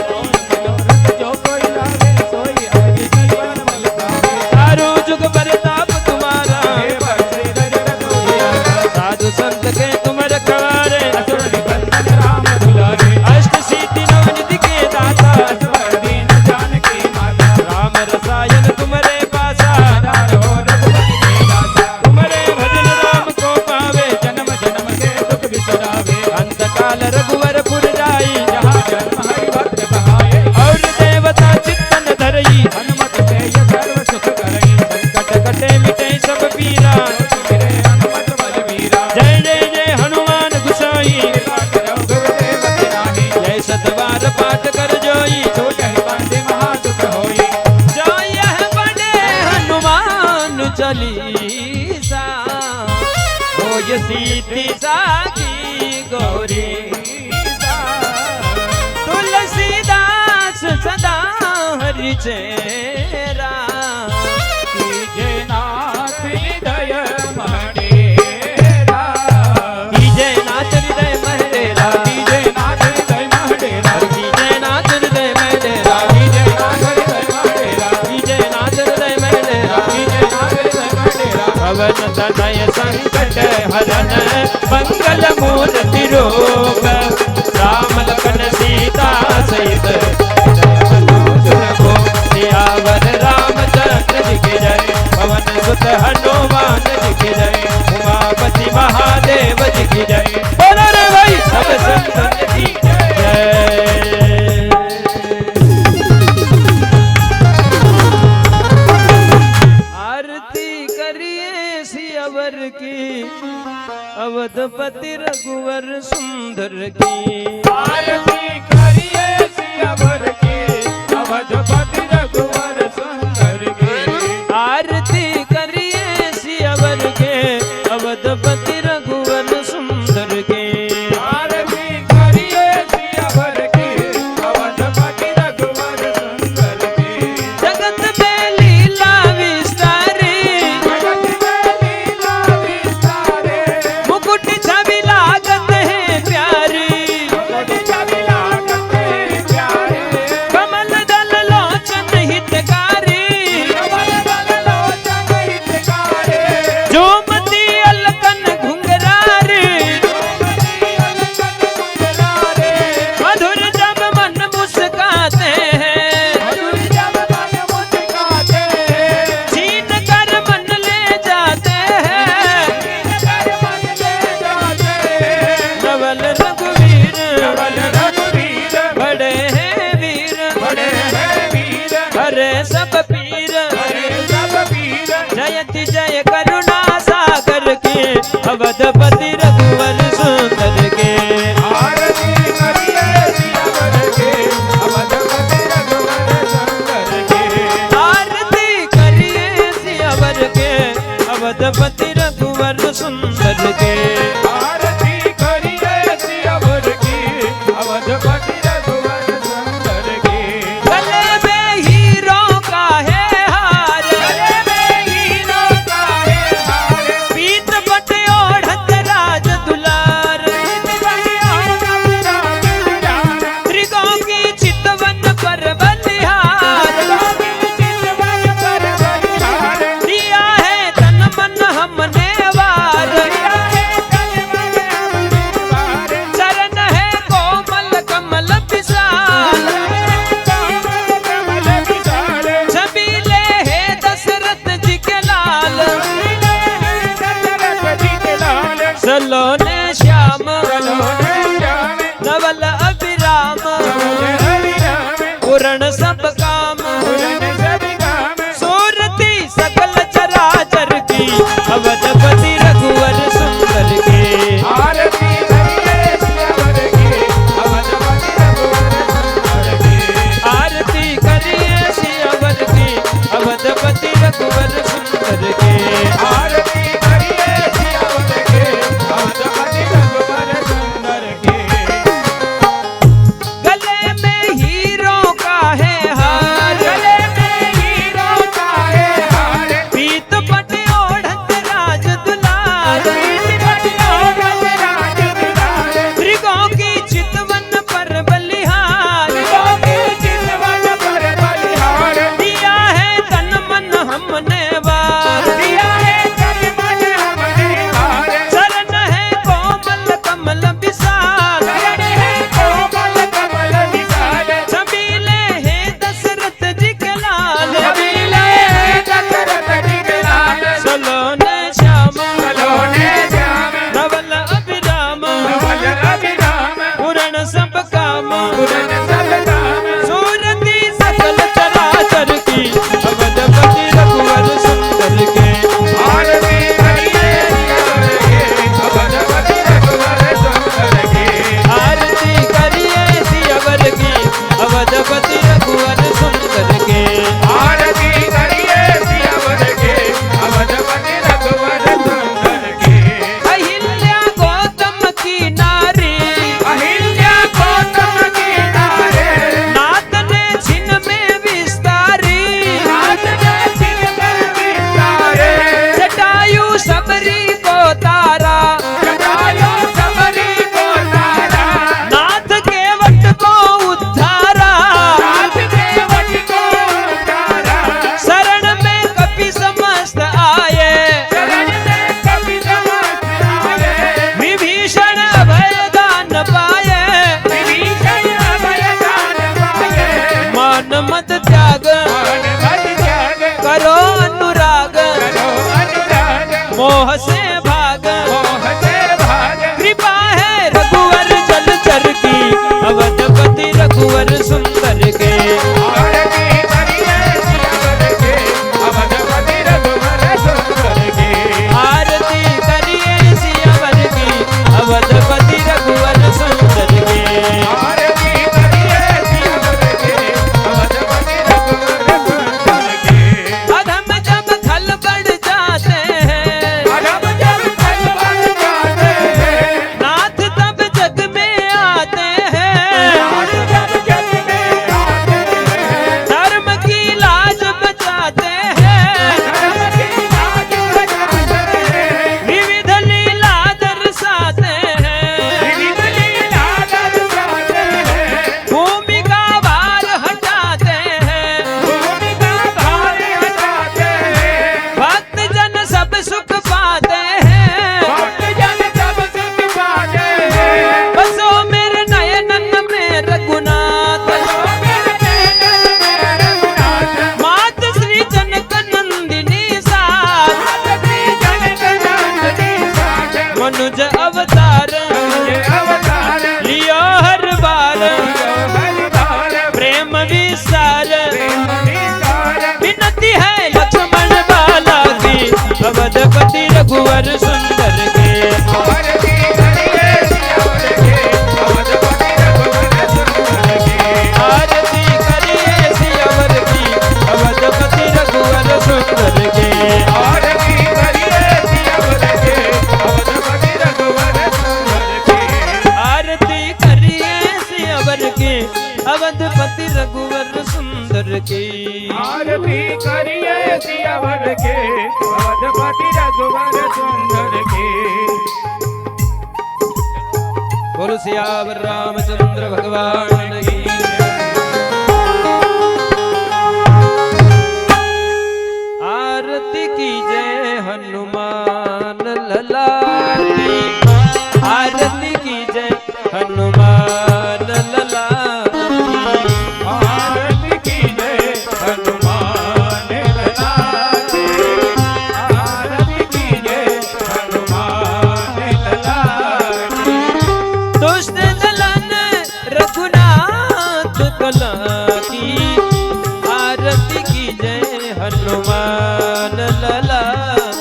जो कोई लावे सोई अति जीवन बल पावे। चारों जुग परताप तुम्हारा, हे बरसे रजत उजियारा। साधु संत के तुम रखवारे। असुर निकंदन राम दुलारे। अष्ट सिद्धि नवनिधि के दाता, असवर दीन जानकी माता। राम रसायन तुम्हारे पासा। आधार हो रघुपति के दासा। तुम्हारे भजन राम को पावे, जन्म जन्म के दुख बिसरावे। अंत काल रघुवर पुर जाई। जहाँ जन्म हरि भक्त कहाए, और देवता चित्तन धरई, हनुमत से ये सर्व सुख करई। संकट कटे मिटे सब पीरा। मेरे हनुमत बलवीरा। जय जय जय हनुमान गुसाई, कृपा करौ गुरुदेव की नाही। जय सतबार पाठ कर जोई। छूटहि बंदी महादुख होई। जो यह बड़े हनुमान चालीसा, होय सीति साखी गौरी। तुलसीदास सदा हरि चेरा, कीजे नाथ हृदय महडेरा। कीजय नाथ हृदय महडेरा। कीजे नाथ हृदय महडेरा। कीजय नाथ हृदय महडेरा। कीजे नाथ हृदय महडेरा। कीजय नाथ हृदय महडेरा। कीजे नाथ हृदय महडेरा। पवन तनय संकट हरन, मंगल मूर्ति रूप। राम लखन सीता सहित सियावर रामचंद्र जी की जय। पवन सुत हनुमान जी की जय। उमापति महादेव जी की जय। बोलो रे भाई सब संतन की जय। आरती करिए सियावर की, अवधपति रघुवर सुंदर की। आरती करिए सियावर की, अवधपति रघुवर सुंदर की। आरती करिए सियावर के, अवधपति रघुवर सुंदर के। आरती करिए सियावर की, अवधपति रघुवर सुंदर की। जगत में लीला विस्तारी, जगत में लीला विस्तारे। मुकुट छवि लागत है प्यारी। मुकुट छवि जयति जय करुणा सागर के अवधपति रघुवर सुंदर के आरती करिए सियावर के अवधपति रघुवर सुंदर के आरती करिए सियावर के अवधपति रघुवर सुंदर के आरती करिए सियावर की अवधपति रघुवर सुंदर के गले में हीरों का है हार गले में हीरों का है हार पीत बट ओढ़त राज दुलार त्रिगों की चितवन पर बलिहार दिया है तन मन हमने वार चरण है कोमल कमल विशाल छबीले है दशरथ जी के लाल सलोने श्याम नवल अभिराम पूर्ण सब काम सूरती सकल चराचर की अवधपति रघुवर सुंदर के आरती करिए सियावर की अवधपति रघुवर सुंदर के आरती करिए सियावर की अवधपति रघुवर सुंदर के आरती करिए सियावर के अवधपति रघुवर सुंदर के गले में हीरों का है अवधपति रघुवर सुंदर की आरती करिए सियावर के अवधपति रघुवर सुंदर के। बोलो सियावर रामचंद्र भगवान की। आरती कीजय हनुमान लला की, आरती कीजय हनुमान लला की, आरती कीजय हनुमान लला की, आरती कीजय हनुमान लला की। दुष्ट दलन रघुनाथ कला की, आरती कीजय हनुमान लला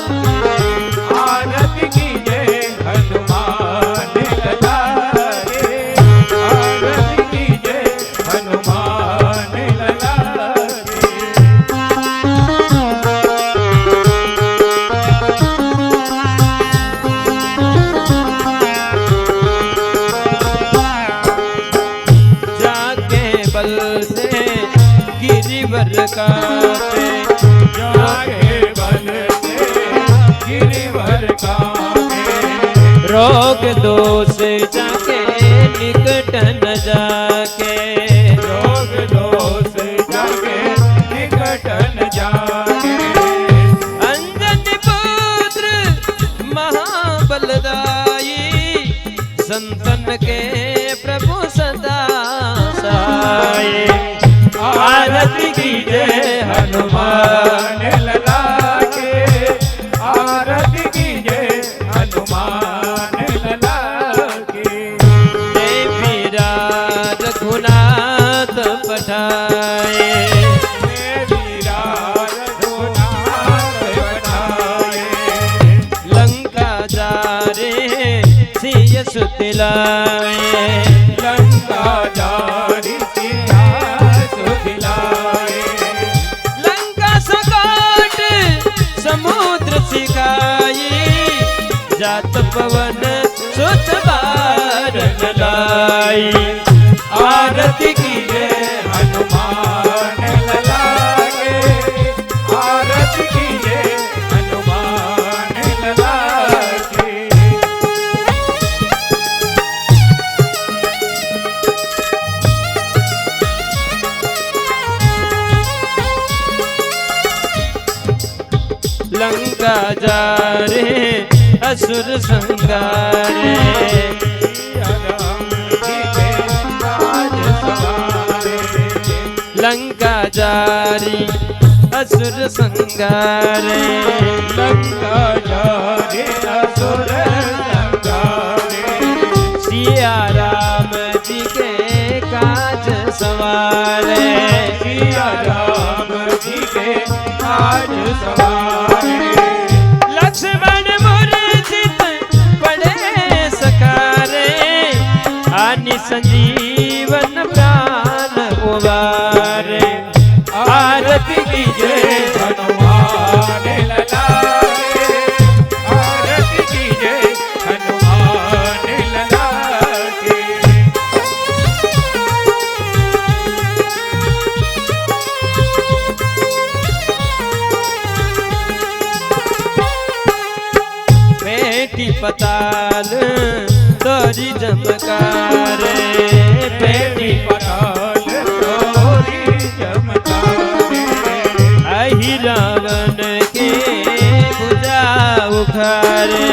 की, आरती कीजय हनुमान लला के, आरती कीजय हनुमान लला के। जाके बल से गिरिवर कापे, जाके बल से गिरिवर कापे, रोग दोष जाके निकट न जाके, रोग दोष जाके निकट न जाके। अंजन पुत्र महाबलदाई, संतन के प्रभु सदा साये। आरती कीजय हनुमान लला के, आरती कीजय हनुमान लला के। मेरा रघुनाथ पठाए, मेरा रघुनाथ पठाए, लंका जा रे सिय सुतिलाए, लंका जारी सिया सुखिलाए। लंका सकाट समुद्र सिकाई, जात पवन सुत बारन लाई। आरती कीजय हनुमान लला के, आरती कीजय हनुमान लला के। लंका जा रे असुर संगारे, लंका जारी असुर संगारे, लंका जारी असुर संगारे। सिया राम जी के काज सवारे, सिया राम जी के काज सवारे। लक्ष्मण मूर्छित पड़े सकारे, आनि संजीवन प्राण उबारे। आरती कीजय हनुमान लला के, आरती कीजय हनुमान लला के। बेटी पताल तोरी जमकारे, बेटी पताल तोरी चमकारे। अहि रावण के भुजा उखारे,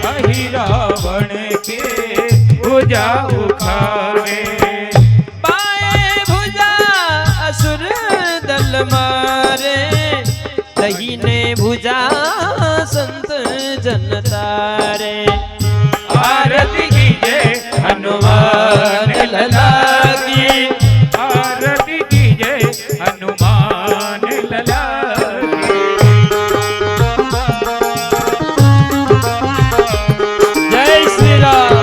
अहि रावण के भुजा उखारे। पाए भुजा असुर दल मारे, दहीने भुजा संत जन तारे। आरती कीजय हनुमान लला की, आरती कीजय हनुमान लला की। जय श्री राम।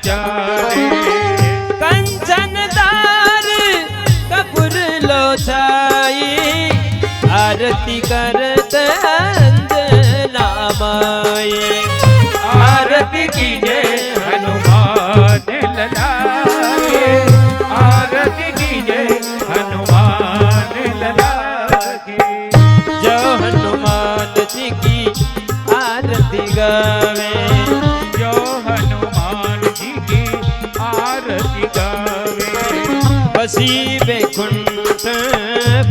जाने कंचनदार कपूर लो छाई आरती करत अंजना माई आरती कीजे हनुमान लला की आरती कीजे हनुमान लला की जो हनुमान जी की आरती गावे जो हनुमान जी की आरती गावे बसी बैकुंठ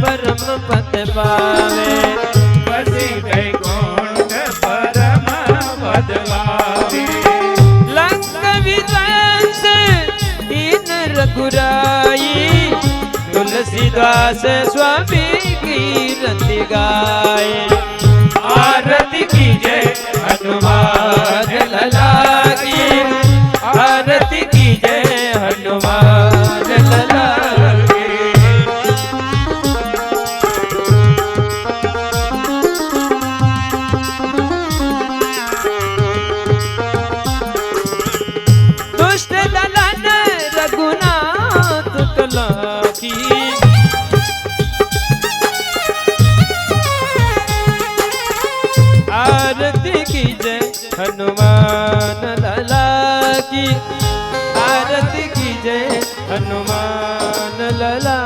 परम पद पावे बसी वैकुंठ परम पद पावे लंक विध्वंस दीन रघुराई तुलसीदास स्वामी की रति गाए आरती कीजे हनुमान लला की आरती कीजे हनुमान लला की। दुष्ट दलन रघुनाथ कला की आरती की जय हनुमान लला की आरती की जय हनुमान लला